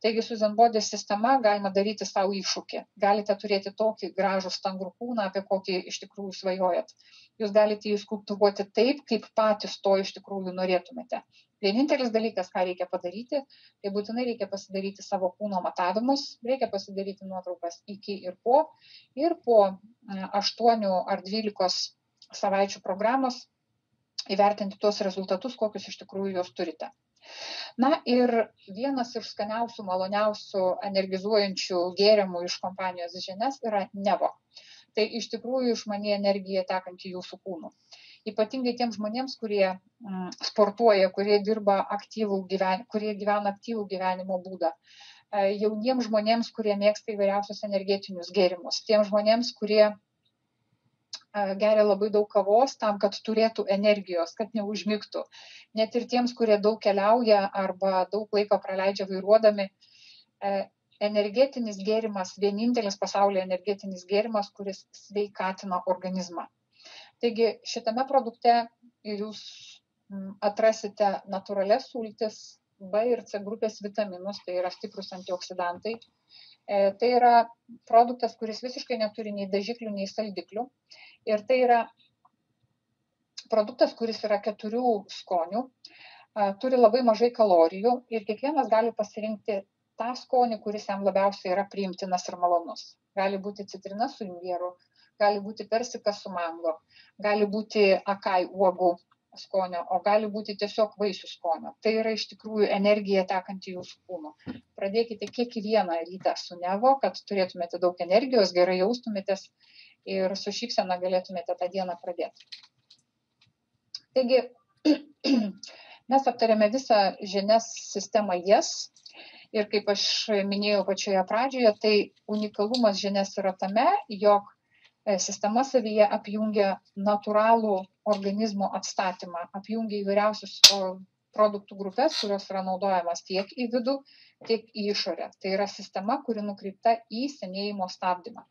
Taigi su Zenbody sistema galima daryti savo iššūkį. Galite turėti tokį gražų stangrų kūną, apie kokį iš tikrųjų svajojat. Jūs galite jį skulptūruoti taip, kaip patys to iš tikrųjų norėtumėte. Vienintelis dalykas, ką reikia padaryti, tai būtinai reikia pasidaryti savo kūno matavimus, reikia pasidaryti nuotraukas iki ir po 8 ar 12 savaičių programos įvertinti tuos rezultatus, kokius iš tikrųjų jūs turite. Na ir vienas iš skaniausių, maloniausių, energizuojančių gėrimų iš kompanijos Ženes yra Nevo. Tai iš tikrųjų išmani energija tekanti jūsų kūnų. Ypatingai tiems žmonėms, kurie sportuoja, kurie gyvena aktyvų gyvenimo būdą. Jauniems žmonėms, kurie mėgsta įvairiausius energetinius gėrimus. Tiems žmonėms, kurie geria labai daug kavos tam, kad turėtų energijos, kad neužmigtų. Net ir tiems, kurie daug keliauja arba daug laiko praleidžia vairuodami, energetinis gėrimas, vienintelis pasaulyje energetinis gėrimas, kuris sveikatina organizmą. Taigi šitame produkte jūs atrasite natūralias sultis, B ir C grupės vitaminus, tai yra stiprus antioksidantai. Tai yra produktas, kuris visiškai neturi nei dažiklių, nei saldiklių. Ir tai yra produktas, kuris yra 4 skonių, turi labai mažai kalorijų ir kiekvienas gali pasirinkti tą skonį, kuris jam labiausiai yra priimtinas ir malonus. Gali būti citrina su imbieru, gali būti persikas su mango, gali būti akai uogų skonio, o gali būti tiesiog vaisių skonio. Tai yra iš tikrųjų energija tekanti jūsų kūnu. Pradėkite kiekvieną rytą su Nevo, kad turėtumėte daug energijos, gerai jaustumėtės ir su šypsena galėtumėte tą dieną pradėti. Taigi, mes aptarėme visą žinias sistemą JES ir kaip aš minėjau pačioje pradžioje, tai unikalumas žinias yra tame, jog sistema savyje apjungia natūralų organizmo atstatymą, apjungia įvairiausius produktų grupės, kurios yra naudojamas tiek į vidų, tiek į išorę. Tai yra sistema, kuri nukreipta į senėjimo stabdymą.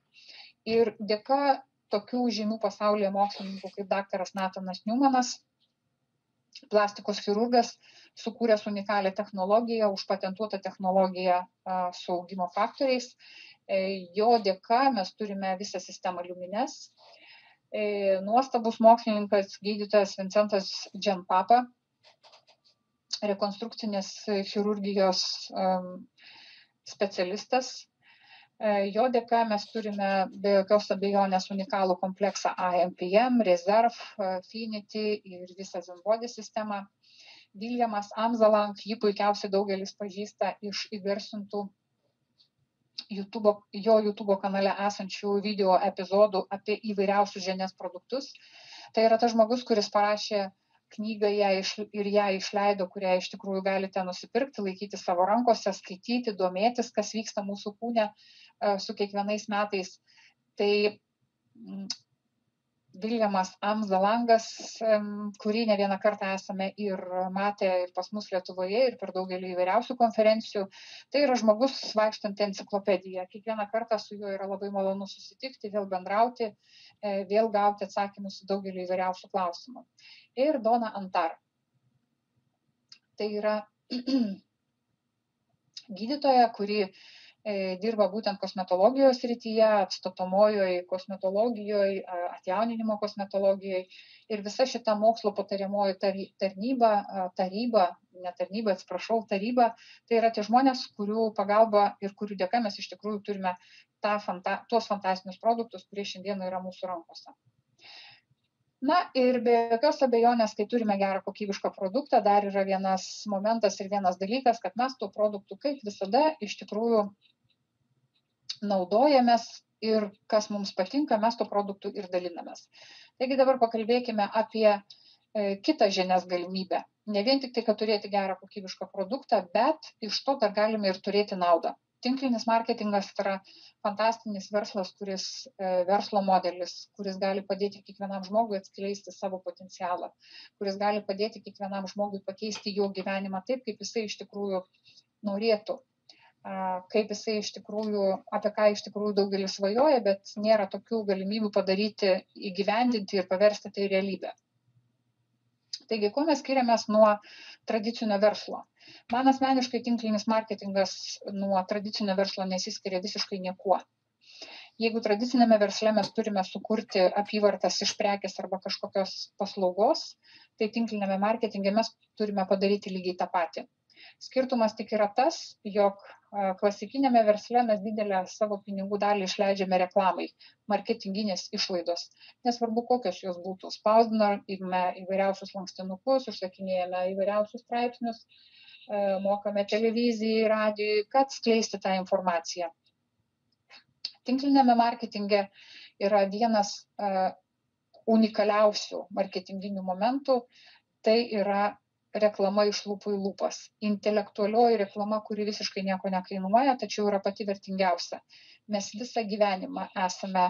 Ir dėka tokių žymių pasaulyje mokslininkų kaip daktaras Nathanas Newmanas, plastikos chirurgas, sukūręs unikalią technologiją, užpatentuotą technologiją su augimo faktoriais. Jo dėka mes turime visą sistemą Lumines. Nuostabus mokslininkas, gydytojas Vincentas Dženpapa, rekonstrukcinės chirurgijos specialistas. Jo dėka mes turime be jokios abejonės unikalų kompleksą AMPM, Reserve, Finity ir visą Zenbody sistemą. Williamas Amzalang, jį puikiausiai daugelis pažįsta iš įgarsintų jo YouTube kanale esančių video epizodų apie įvairiausius ženias produktus. Tai yra tas žmogus, kuris parašė knygą ir ją išleido, kurią iš tikrųjų galite nusipirkti, laikyti savo rankose, skaityti, domėtis, kas vyksta mūsų kūne su kiekvienais metais. Tai Williamas Amzalangas, kurį ne vieną kartą esame ir matę ir pas mus Lietuvoje ir per daugelį įvairiausių konferencijų, tai yra žmogus vaikštanti enciklopediją. Kiekvieną kartą su juo yra labai malonu susitikti, vėl bendrauti, vėl gauti atsakymus į daugelį įvairiausių klausimų. Ir Donna Antar. Tai yra gydytoja, kuri dirba būtent kosmetologijos srityje, atstatomojoje kosmetologijoje, atjauninimo kosmetologijoje ir visa šita mokslo patariamoji taryba, tai yra tie žmonės, kurių pagalba ir kurių dėka mes iš tikrųjų turime tuos fantastinius produktus, kurie šiandien yra mūsų rankose. Na ir be jokios abejonės, kai turime gerą kokybišką produktą, dar yra vienas momentas ir vienas dalykas, kad mes tų produktų kaip visada iš tikrųjų naudojamės ir kas mums patinka, mes tų produktų ir dalinamės. Taigi dabar pakalbėkime apie kitą žinias galimybę. Ne vien tik tai, kad turėti gerą kokybišką produktą, bet iš to dar galime ir turėti naudą. Tinklinis marketingas yra fantastinis verslas, verslo modelis, kuris gali padėti kiekvienam žmogui atskleisti savo potencialą, kuris gali padėti kiekvienam žmogui pakeisti jo gyvenimą taip, kaip jisai iš tikrųjų norėtų, kaip jisai iš tikrųjų, apie ką iš tikrųjų daugelis svajoja, bet nėra tokių galimybių padaryti, įgyvendinti ir paversti tai realybę. Taigi, kuo mes skiriamės nuo tradicinio verslo? Man asmeniškai tinklinis marketingas nuo tradicinio verslo nesiskiria visiškai niekuo. Jeigu tradicinėme versle mes turime sukurti apyvartas iš prekės arba kažkokios paslaugos, tai tinklinėme marketinge mes turime padaryti lygiai tą patį. Skirtumas tik yra tas, jog klasikinėme versle mes didelę savo pinigų dalį išleidžiame reklamai, marketinginės išlaidos. Nesvarbu, kokios jos būtų. Spausdiname įvairiausius lankstinukus, užsakinėjame įvairiausius straipsnius, mokame televizijai, radijui, kad skleisti tą informaciją. Tinklinėme marketinge yra vienas unikaliausių marketinginių momentų, tai yra reklama iš lūpų į lūpas. Intelektualioji reklama, kuri visiškai nieko nekainuoja, tačiau yra pati vertingiausia. Mes visą gyvenimą esame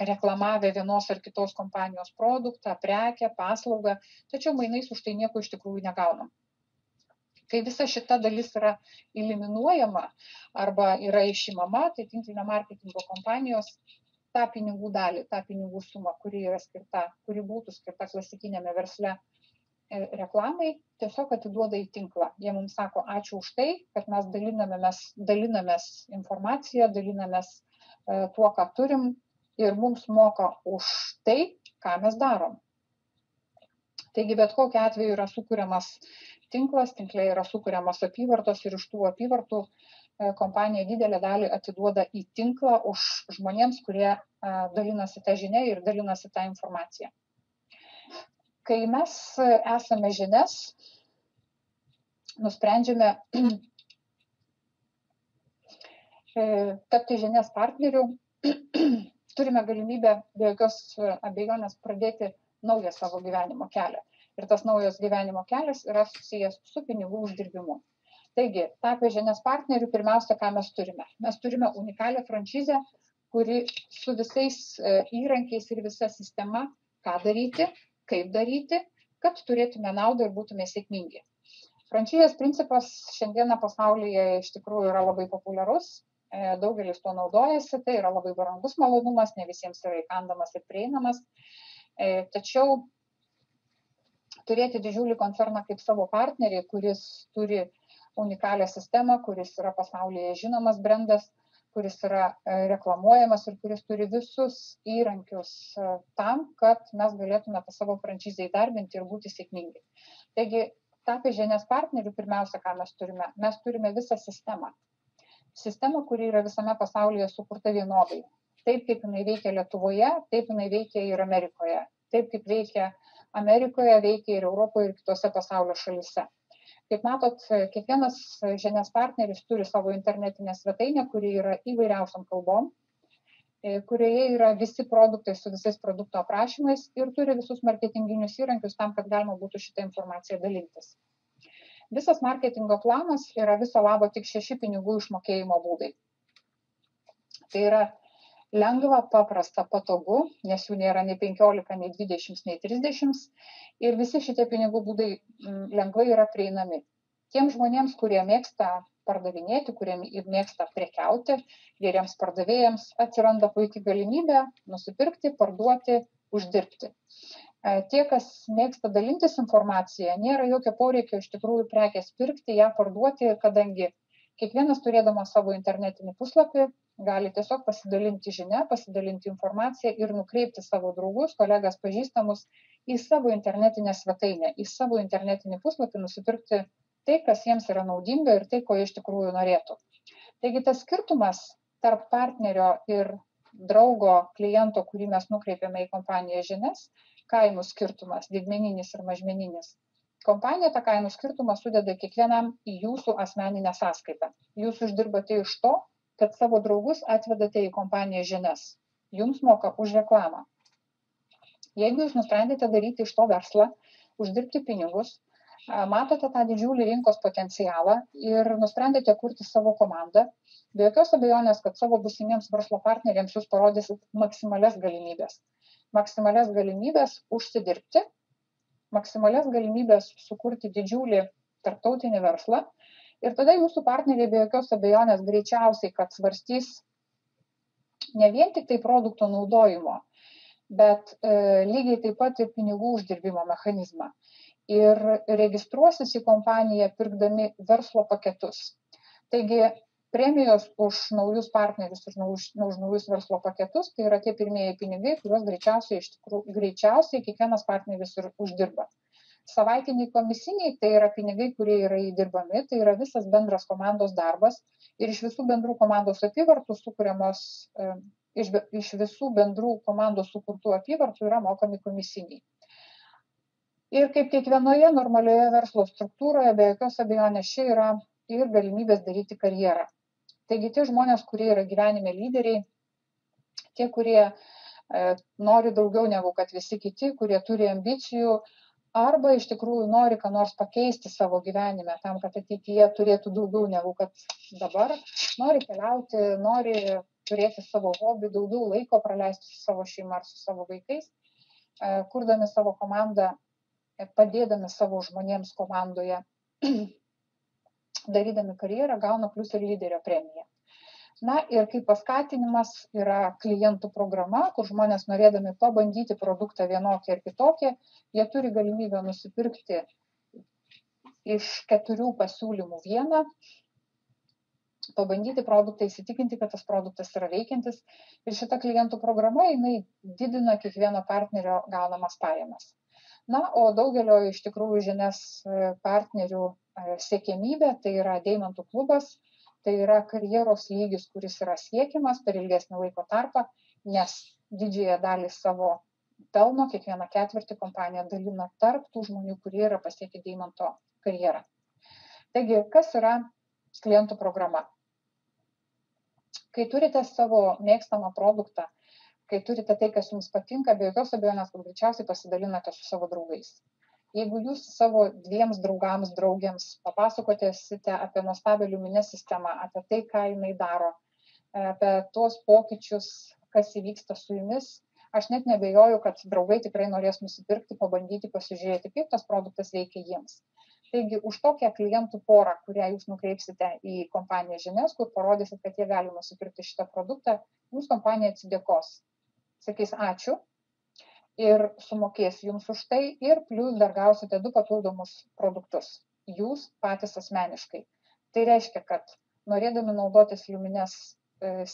reklamavę vienos ar kitos kompanijos produktą, prekę, paslaugą, tačiau mainais už tai nieko iš tikrųjų negaunam. Kai visa šita dalis yra eliminuojama arba yra išimama, tai tinklinio marketingo kompanijos tą pinigų dalį, tą pinigų sumą, kuri būtų skirta klasikinėme versle reklamai, tiesiog atiduoda į tinklą. Jie mums sako, ačiū už tai, kad mes dalinamės informaciją, dalinamės tuo, ką turim ir mums moka už tai, ką mes darom. Taigi bet kokiu atveju yra sukuriamas tinklas, tinkle yra sukuriamas apyvartos ir iš tų apyvartų kompanija didelę dalį atiduoda į tinklą už žmonėms, kurie dalinasi tą žinią ir dalinasi tą informaciją. Kai mes esame žinias, nusprendžiame tapti žinias partnerių, turime galimybę be jokios abejonės pradėti naują savo gyvenimo kelią. Ir tas naujas gyvenimo kelias yra susijęs su pinigų uždirbimu. Taigi, tapę žinias partnerių, pirmiausia, ką mes turime? Mes turime unikalią franšizę, kuri su visais įrankiais ir visa sistema, ką daryti, kaip daryti, kad turėtume naudą ir būtume sėkmingi. Franšizės principas šiandieną pasaulyje iš tikrųjų yra labai populiarus, daugelis to naudojasi, tai yra labai brangus malonumas, ne visiems yra įkandamas ir prieinamas, tačiau turėti didžiulį koncerną kaip savo partnerį, kuris turi unikalią sistemą, kuris yra pasaulyje žinomas brendas, kuris yra reklamuojamas ir kuris turi visus įrankius tam, kad mes galėtume tą savo franšizę įdarbinti ir būti sėkmingi. Taigi, tapę žinias partnerių, pirmiausia, ką mes turime visą sistemą. Sistemą, kuri yra visame pasaulyje sukurta vienodai. Taip, kaip jinai veikia Lietuvoje, taip jinai veikia ir Amerikoje. Taip, kaip veikia Amerikoje, veikia ir Europoje ir kitose pasaulio šalyse. Kaip matot, kiekvienas žinias partneris turi savo internetinę svetainę, kuri yra įvairiausiam kalbom, kurioje yra visi produktai su visais produkto aprašymais ir turi visus marketinginius įrankius tam, kad galima būtų šitą informaciją dalintis. Visas marketingo planas yra viso labo tik 6 pinigų išmokėjimo būdai. Tai yra lengva, paprasta, patogu, nes jų nėra nei 15, nei 20, nei 30 ir visi šitie pinigų būdai lengvai yra prieinami. Tiems žmonėms, kurie mėgsta pardavinėti, kurie mėgsta prekiauti, geriems pardavėjams atsiranda puikia galimybė nusipirkti, parduoti, uždirbti. Tie, kas mėgsta dalintis informaciją, nėra jokio poreikio iš tikrųjų prekės pirkti, ją parduoti, kadangi kiekvienas turėdamas savo internetinį puslapį gali tiesiog pasidalinti žinia, pasidalinti informaciją ir nukreipti savo draugus, kolegas, pažįstamus į savo internetinę svetainę, į savo internetinį puslapį nusipirkti tai, kas jiems yra naudinga ir tai, ko iš tikrųjų norėtų. Taigi tas skirtumas tarp partnerio ir draugo, kliento, kurį mes nukreipiame į kompaniją žinias, kainų skirtumas, didmeninis ir mažmeninis. Kompanija tą kainų skirtumą sudeda kiekvienam į jūsų asmeninę sąskaitą. Jūs uždirbate iš to, kad savo draugus atvedate į kompaniją žinias. Jums moka už reklamą. Jeigu jūs nusprendėte daryti iš to verslą, uždirbti pinigus, matote tą didžiulį rinkos potencialą ir nusprendėte kurti savo komandą, be jokios abejonės, kad savo būsimiems verslo partneriams jūs parodysit maksimalias galimybės. Maksimalias galimybės užsidirbti, maksimalias galimybės sukurti didžiulį tarptautinį verslą ir tada jūsų partneriai be jokios abejonės greičiausiai, kad svarstys ne vien tik tai produkto naudojimo, bet lygiai taip pat ir pinigų uždirbimo mechanizmą ir registruosis į kompaniją pirkdami verslo paketus. Taigi premijos už naujus partnerius ir už naujus verslo paketus, tai yra tie pirmieji pinigai, kuriuos greičiausiai kiekvienas partneris ir uždirba. Savaitiniai komisiniai tai yra pinigai, kurie yra įdirbami, tai yra visas bendras komandos darbas ir iš visų bendrų komandos apyvartų sukuriamos, iš visų bendrų komandos sukurtų apyvartų yra mokami komisiniai. Ir kaip kiekvienoje normalioje verslo struktūroje, be jokios abejonės, čia yra ir galimybės daryti karjerą. Taigi tie žmonės, kurie yra gyvenime lyderiai, tie, kurie nori daugiau negu kad visi kiti, kurie turi ambicijų arba iš tikrųjų nori ką nors pakeisti savo gyvenime tam, kad ateityje turėtų daugiau negu kad dabar, nori keliauti, nori turėti savo hobį, daugiau laiko praleisti su savo šeima ar su savo vaikais, kurdami savo komandą, padėdami savo žmonėms komandoje, darydami karjerą, gauna plius ir lyderio premiją. Na ir kaip paskatinimas yra klientų programa, kur žmonės norėdami pabandyti produktą vienokį ar kitokį, jie turi galimybę nusipirkti iš 4 pasiūlymų vieną, pabandyti produktą, įsitikinti, kad tas produktas yra veikiantis. Ir šita klientų programa, jinai didina kiekvieno partnerio gaunamas pajamas. Na, o daugelio iš tikrųjų žinias partnerių siekiamybė, tai yra deimantų klubas, tai yra karjeros lygis, kuris yra siekiamas per ilgesnį laiko tarpą, nes didžiąją dalį savo pelno kiekvieną ketvirtį kompanija dalina tarp tų žmonių, kurie yra pasiekę deimanto karjerą. Taigi, kas yra klientų programa? Kai turite savo mėgstamą produktą, kai turite tai, kas jums patinka, be jokios abejonės, kad greičiausiai pasidalinate su savo draugais. Jeigu jūs savo 2 draugams, draugėms papasakotėsite apie nuostabią Luminės sistemą, apie tai, ką jinai daro, apie tuos pokyčius, kas įvyksta su jumis, aš net nebejoju, kad draugai tikrai norės nusipirkti, pabandyti, pasižiūrėti, kaip tas produktas veikia jiems. Taigi, už tokią klientų porą, kurią jūs nukreipsite į kompaniją žinias, kur parodysit, kad jie gali nusipirkti šitą produktą, jums kompanija atsidėkos. Sakys ačiū ir sumokės jums už tai ir plus dar gausite 2 papildomus produktus. Jūs patys asmeniškai. Tai reiškia, kad norėdami naudotis Luminės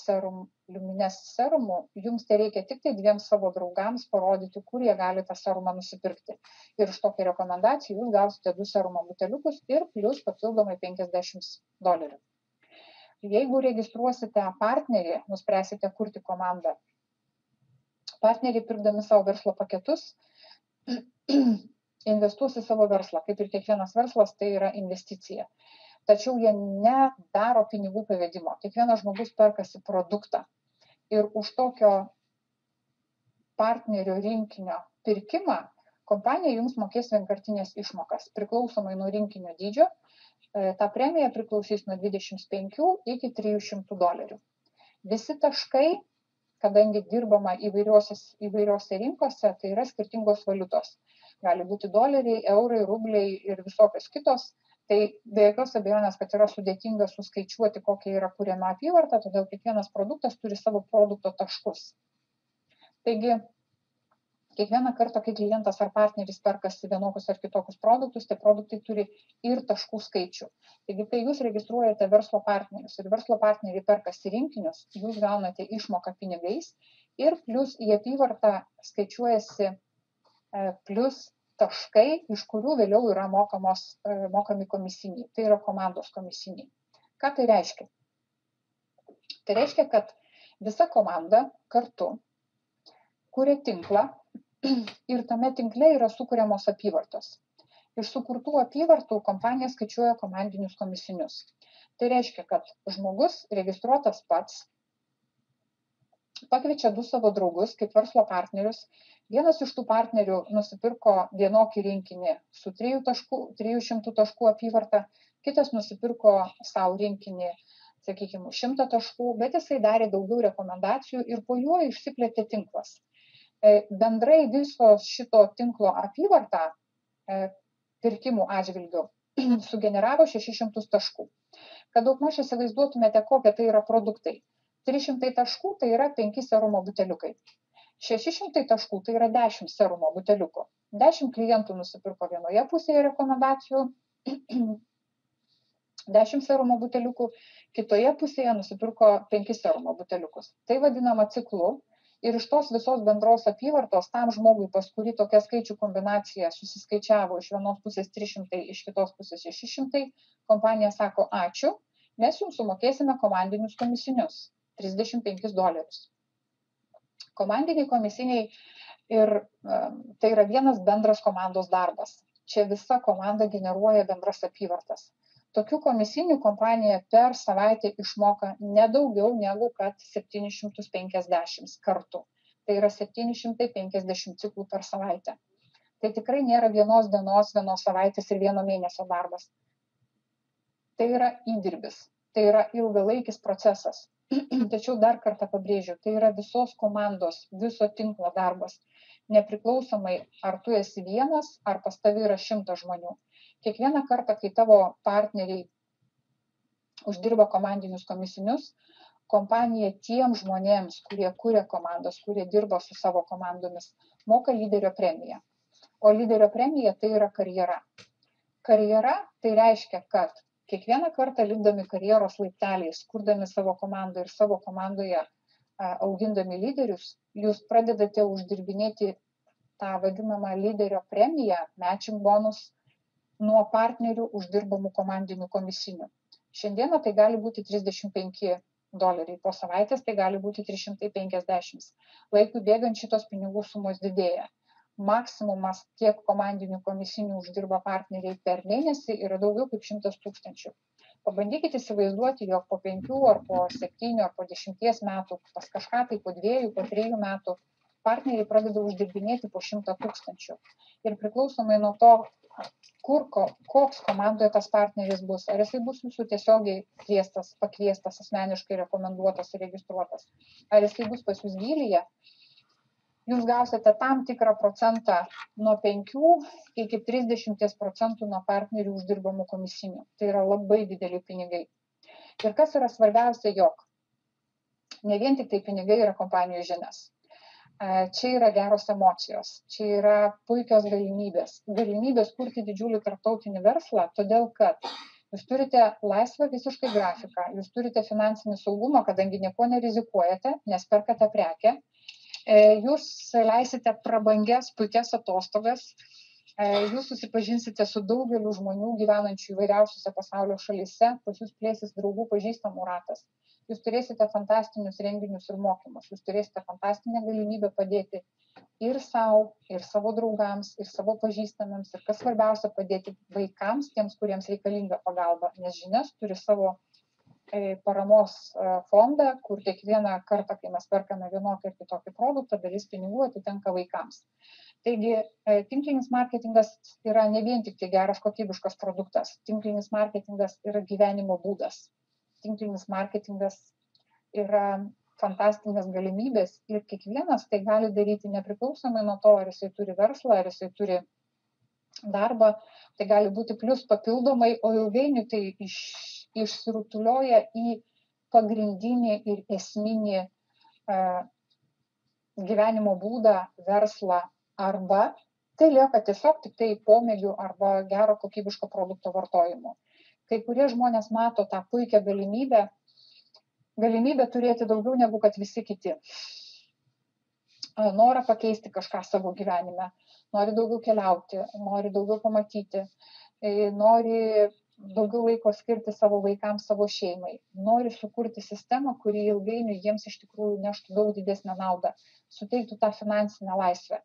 serumu, jums tai reikia tik tai 2 savo draugams parodyti, kur jie gali tą serumą nusipirkti. Ir už tokią rekomendaciją jūs gausite 2 serumo buteliukus ir plus papildomai $50. Jeigu registruosite partnerį, nuspręsite kurti komandą, partneriai pirkdami savo verslo paketus investuos į savo verslą. Kaip ir kiekvienas verslas, tai yra investicija. Tačiau jie nedaro pinigų pavedimo. Kiekvienas žmogus perkasi produktą. Ir už tokio partnerio rinkinio pirkimą kompanija jums mokės vienkartinės išmokas. Priklausomai nuo rinkinio dydžio, ta premija priklausys nuo $25 iki $300. Visi taškai, kadangi dirbama įvairiose rinkose, tai yra skirtingos valiutos. Gali būti doleriai, eurai, rubliai ir visokios kitos. Tai be jokios abejonės, kad yra sudėtinga suskaičiuoti, kokia yra kuriama apyvarta, todėl kiekvienas produktas turi savo produkto taškus. Taigi, kiekvieną kartą, kai klientas ar partneris perkasi vienokius ar kitokius produktus, tie produktai turi ir taškų skaičių. Taigi, kai jūs registruojate verslo partnerius ir verslo partneriai perkasi rinkinius, jūs gaunate išmoką pinigais ir plus į apyvartą skaičiuojasi plus taškai, iš kurių vėliau yra mokami komisiniai. Tai yra komandos komisiniai. Ką tai reiškia? Tai reiškia, kad visa komanda kartu kuria tinklą ir tame tinkle yra sukuriamos apyvartos. Iš sukurtų apyvartų kompanija skaičiuoja komandinius komisinius. Tai reiškia, kad žmogus registruotas pats pakviečia 2 savo draugus kaip verslo partnerius. Vienas iš tų partnerių nusipirko vienokį rinkinį su 300 taškų apyvarta, kitas nusipirko savo rinkinį, sakykime, 100 taškų, bet jisai darė daugiau rekomendacijų ir po juo išsiplėtė tinklas. Bendrai viso šito tinklo apyvartą pirkimų atžvilgių sugeneravo 600 taškų. Kad daugmaž įsivaizduotumėte, kokie tai yra produktai. 300 taškų tai yra 5 serumo buteliukai. 600 taškų tai yra 10 serumo buteliukų. 10 klientų nusipirko vienoje pusėje rekomendacijų, 10 serumo buteliukų, kitoje pusėje nusipirko 5 serumo buteliukus. Tai vadinama ciklu ir iš tos visos bendros apyvartos tam žmogui, pas kurį tokia skaičių kombinacija susiskaičiavo iš vienos pusės 300, iš kitos pusės 600, kompanija sako ačiū, mes jums sumokėsime komandinius komisinius. $35. Komandiniai komisiniai ir tai yra vienas bendras komandos darbas. Čia visa komanda generuoja bendras apyvartas. Tokių komisinių kompanija per savaitę išmoka nedaugiau negu kad 750 kartų. Tai yra 750 ciklų per savaitę. Tai tikrai nėra vienos dienos, vienos savaitės ir vieno mėnesio darbas. Tai yra įdirbis. Tai yra ilgalaikis procesas. Tačiau dar kartą pabrėžiu, tai yra visos komandos, viso tinklo darbas. Nepriklausomai, ar tu esi vienas, ar pas tavi yra 100 žmonių. Kiekvieną kartą, kai tavo partneriai uždirba komandinius komisinius, kompanija tiem žmonėms, kurie kuria komandos, kurie dirba su savo komandomis, moka lyderio premiją. O lyderio premija tai yra karjera. Karjera tai reiškia, kad kiekvieną kartą lipdami karjeros laipteliais, kurdami savo komandą ir savo komandoje augindami lyderius, jūs pradedate uždirbinėti tą vadinamą lyderio premiją, matching bonus, nuo partnerių uždirbamų komandinių komisinių. Šiandieną tai gali būti $35, po savaitės tai gali būti 350. Laikui bėgant šitos pinigų sumos didėja. Maksimumas, kiek komandinių komisinių uždirba partneriai per mėnesį, yra daugiau kaip 100 000. Pabandykite įsivaizduoti, jog po 5 ar po 7 ar po 10 metų, pas kažką tai po 2, po 3 metų, partneriai pradeda uždirbinėti po 100 000. Ir priklausomai nuo to, koks komandoje tas partneris bus, ar jisai bus jūsų tiesiogiai pakviestas, asmeniškai rekomenduotas ir registruotas, ar jisai bus pas jūs gylyje, jūs gausite tam tikrą procentą nuo 5 iki 30% nuo partnerių uždirbamų komisinių. Tai yra labai dideli pinigai. Ir kas yra svarbiausia, jog ne vien tik tai pinigai yra kompanijų žinias. Čia yra geros emocijos, čia yra puikios galimybės kurti didžiulį tarptautinį verslą, todėl kad jūs turite laisvą visiškai grafiką, jūs turite finansinį saugumą, kadangi nieko nerizikuojate, nes perkate prekę, jūs leisite prabangias, puikias atostogas, jūs susipažinsite su daugeliu žmonių gyvenančių įvairiausiose pasaulio šalyse, pas jūs plėsis draugų pažįstamų ratas. Jūs turėsite fantastinius renginius ir mokymus, jūs turėsite fantastinę galimybę padėti ir savo, ir savo draugams, ir savo pažįstamiems, ir kas svarbiausia, padėti vaikams, tiems, kuriems reikalinga pagalba, nes žinias turi savo paramos fondą, kur kiekvieną kartą, kai mes perkame vienokį ir kitokį produktą, dalis pinigų atitenka vaikams. Taigi, tinklinis marketingas yra ne vien tik tai geras kokybiškas produktas, tinklinis marketingas yra gyvenimo būdas. Tinklinis marketingas yra fantastinės galimybės ir kiekvienas tai gali daryti nepriklausomai nuo to, ar jisai turi verslą, ar jisai turi darbą. Tai gali būti plius papildomai, o ilgainiui tai išsirutulioja į pagrindinį ir esminį gyvenimo būdą, verslą, arba tai lieka tiesiog tik tai pomėgių arba gero kokybiško produkto vartojimu. Kai kurie žmonės mato tą puikią galimybę turėti daugiau negu kad visi kiti. Norą pakeisti kažką savo gyvenime, nori daugiau keliauti, nori daugiau pamatyti, nori daugiau laiko skirti savo vaikams, savo šeimai, nori sukurti sistemą, kuri ilgainiui jiems iš tikrųjų neštų daug didesnę naudą, suteiktų tą finansinę laisvę.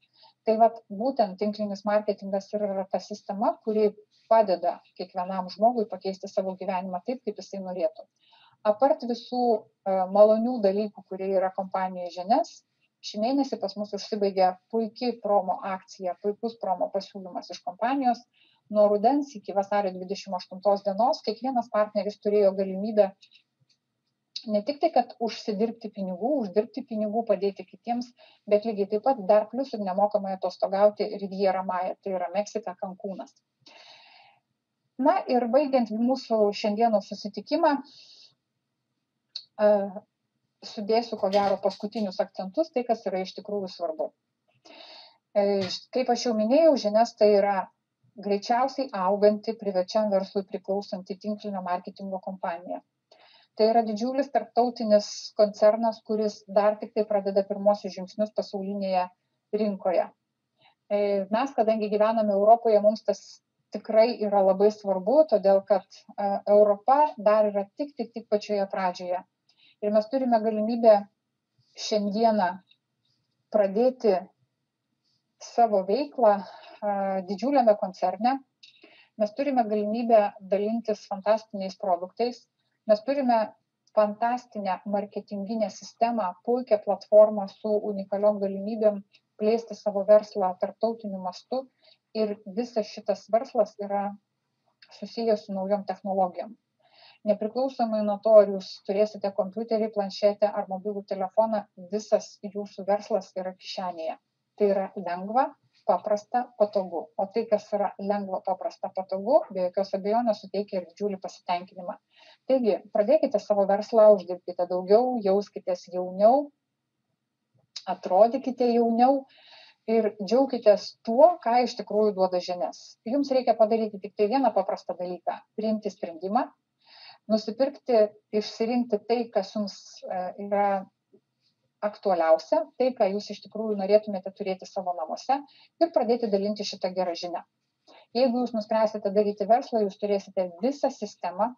Tai vat būtent tinklinis marketingas yra ta sistema, kuri padeda kiekvienam žmogui pakeisti savo gyvenimą taip, kaip jisai norėtų. Apart visų malonių dalykų, kurie yra kompanijai žinias, šį mėnesį pas mus užsibaigė puikiai promo akcija, puikus promo pasiūlymas iš kompanijos. Nuo rudens iki vasario 28 dienos kiekvienas partneris turėjo galimybę ne tik tai, kad uždirbti pinigų, padėti kitiems, bet lygiai taip pat dar plius ir nemokamai atostogauti Riviera Maya, tai yra Meksika, Kankūnas. Na ir baigiant mūsų šiandienos susitikimą, sudėsiu ko gero paskutinius akcentus, tai kas yra iš tikrųjų svarbu. Kaip aš jau minėjau, žinias tai yra greičiausiai auganti privačiam verslui priklausanti tinklinio marketingo kompanija. Tai yra didžiulis tarptautinis koncernas, kuris dar tik tai pradeda pirmosius žingsnius pasaulinėje rinkoje. Mes, kadangi gyvename Europoje, mums tas tikrai yra labai svarbu, todėl kad Europa dar yra tik pačioje pradžioje. Ir mes turime galimybę šiandieną pradėti savo veiklą didžiuliame koncerne. Mes turime galimybę dalintis fantastiniais produktais. Mes turime fantastinę marketinginę sistemą, puikią platformą su unikaliom galimybėm plėsti savo verslą tarptautiniu mastu. Ir visas šitas verslas yra susijęs su naujom technologijom. Nepriklausomai nuo to, ar jūs turėsite kompiuterį, planšetę ar mobilų telefoną, visas jūsų verslas yra kišenėje. Tai yra lengva, paprasta, patogu. O tai, kas yra lengva, paprasta, patogu, be jokios abejonės suteikia ir didžiulį pasitenkinimą. Taigi, pradėkite savo verslą, uždirbkite daugiau, jauskitės jauniau, atrodykite jauniau ir džiaukitės tuo, ką iš tikrųjų duoda žinias. Jums reikia padaryti tik tai vieną paprastą dalyką – priimti sprendimą, nusipirkti, išsirinkti tai, kas jums yra aktualiausia, tai, ką jūs iš tikrųjų norėtumėte turėti savo namuose ir pradėti dalinti šitą gerą žinią. Jeigu jūs nuspręsite daryti verslą, jūs turėsite visą sistemą,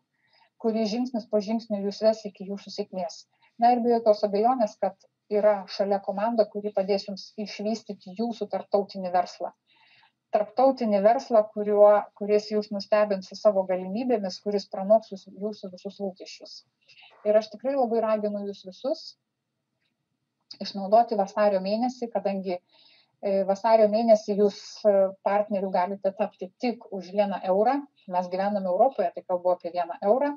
kuri žingsnis po žingsnio jūs ves iki jūsų sėkmės. Na ir be jokios abejonės, kad yra šalia komanda, kuri padės jums išvystyti jūsų tarptautinį verslą. Tarptautinį verslą, kuris jūs nustebins su savo galimybėmis, kuris pranoks jūsų visus lūkesčius. Ir aš tikrai labai raginu jūs visus išnaudoti vasario mėnesį, kadangi vasario mėnesį jūs partnerių galite tapti tik už 1 eurą. Mes gyvename Europoje, tai kalbu apie 1 eurą.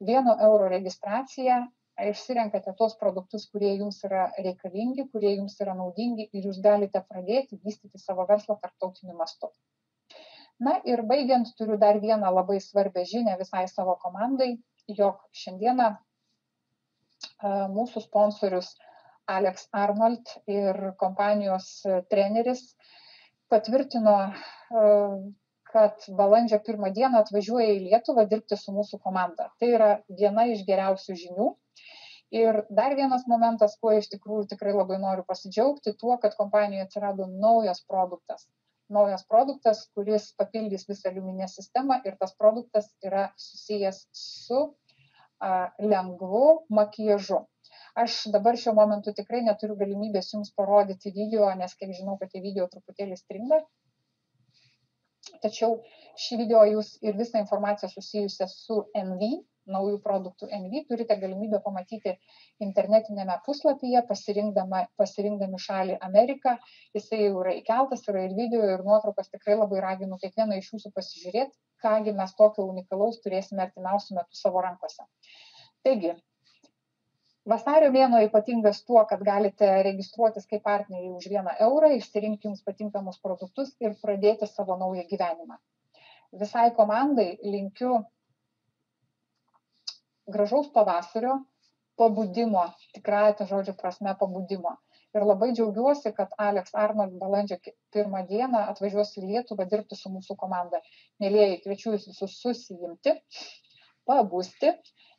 1 euro registracija, išsirenkate tos produktus, kurie jums yra reikalingi, kurie jums yra naudingi ir jūs galite pradėti vystyti savo verslą tarptautiniu mastu. Na ir baigiant, turiu dar vieną labai svarbią žinią visai savo komandai, jog šiandieną mūsų sponsorius Alex Arnold ir kompanijos treneris patvirtino, kad balandžio 1 dieną atvažiuoja į Lietuvą dirbti su mūsų komanda. Tai yra viena iš geriausių žinių. Ir dar vienas momentas, kuo iš tikrųjų tikrai labai noriu pasidžiaugti, tuo, kad kompanijoje atsirado naujas produktas. Naujas produktas, kuris papildys visą liuminės sistemą ir tas produktas yra susijęs su lengvu makiažu. Aš dabar šiuo momentu tikrai neturiu galimybės jums parodyti video, nes kiek žinau, kad tie video truputėlį stringa. Tačiau šį video jūs ir visą informaciją susijusią su NV, naujų produktų NV, turite galimybę pamatyti internetinėme puslapyje, pasirinkdami šalį Ameriką. Jisai jau yra įkeltas, yra ir video, ir nuotraukas. Tikrai labai raginu kiekvieną iš jūsų pasižiūrėti, kągi mes tokio unikalaus turėsime artimiausiu metu savo rankose. Taigi, vasario mėnuo ypatingas tuo, kad galite registruotis kaip partneriai už 1 eurą, išsirinkti jums patinkamus produktus ir pradėti savo naują gyvenimą. Visai komandai linkiu gražaus pavasario, pabudimo, tikrąja to žodžio prasme pabudimo. Ir labai džiaugiuosi, kad Alex Arnold balandžio 1 dieną atvažiuos į Lietuvą dirbti su mūsų komanda. Mielieji, kviečiu jūs visus susijimti, pabusti,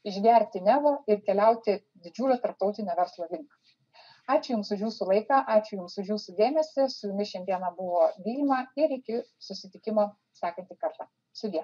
išgerti nevo ir keliauti didžiulio tarptautinio verslo link. Ačiū Jums už Jūsų laiką, ačiū Jums už Jūsų dėmesį. Su Jumis šiandieną buvo Vilma ir iki susitikimo sekantį kartą. Sudie.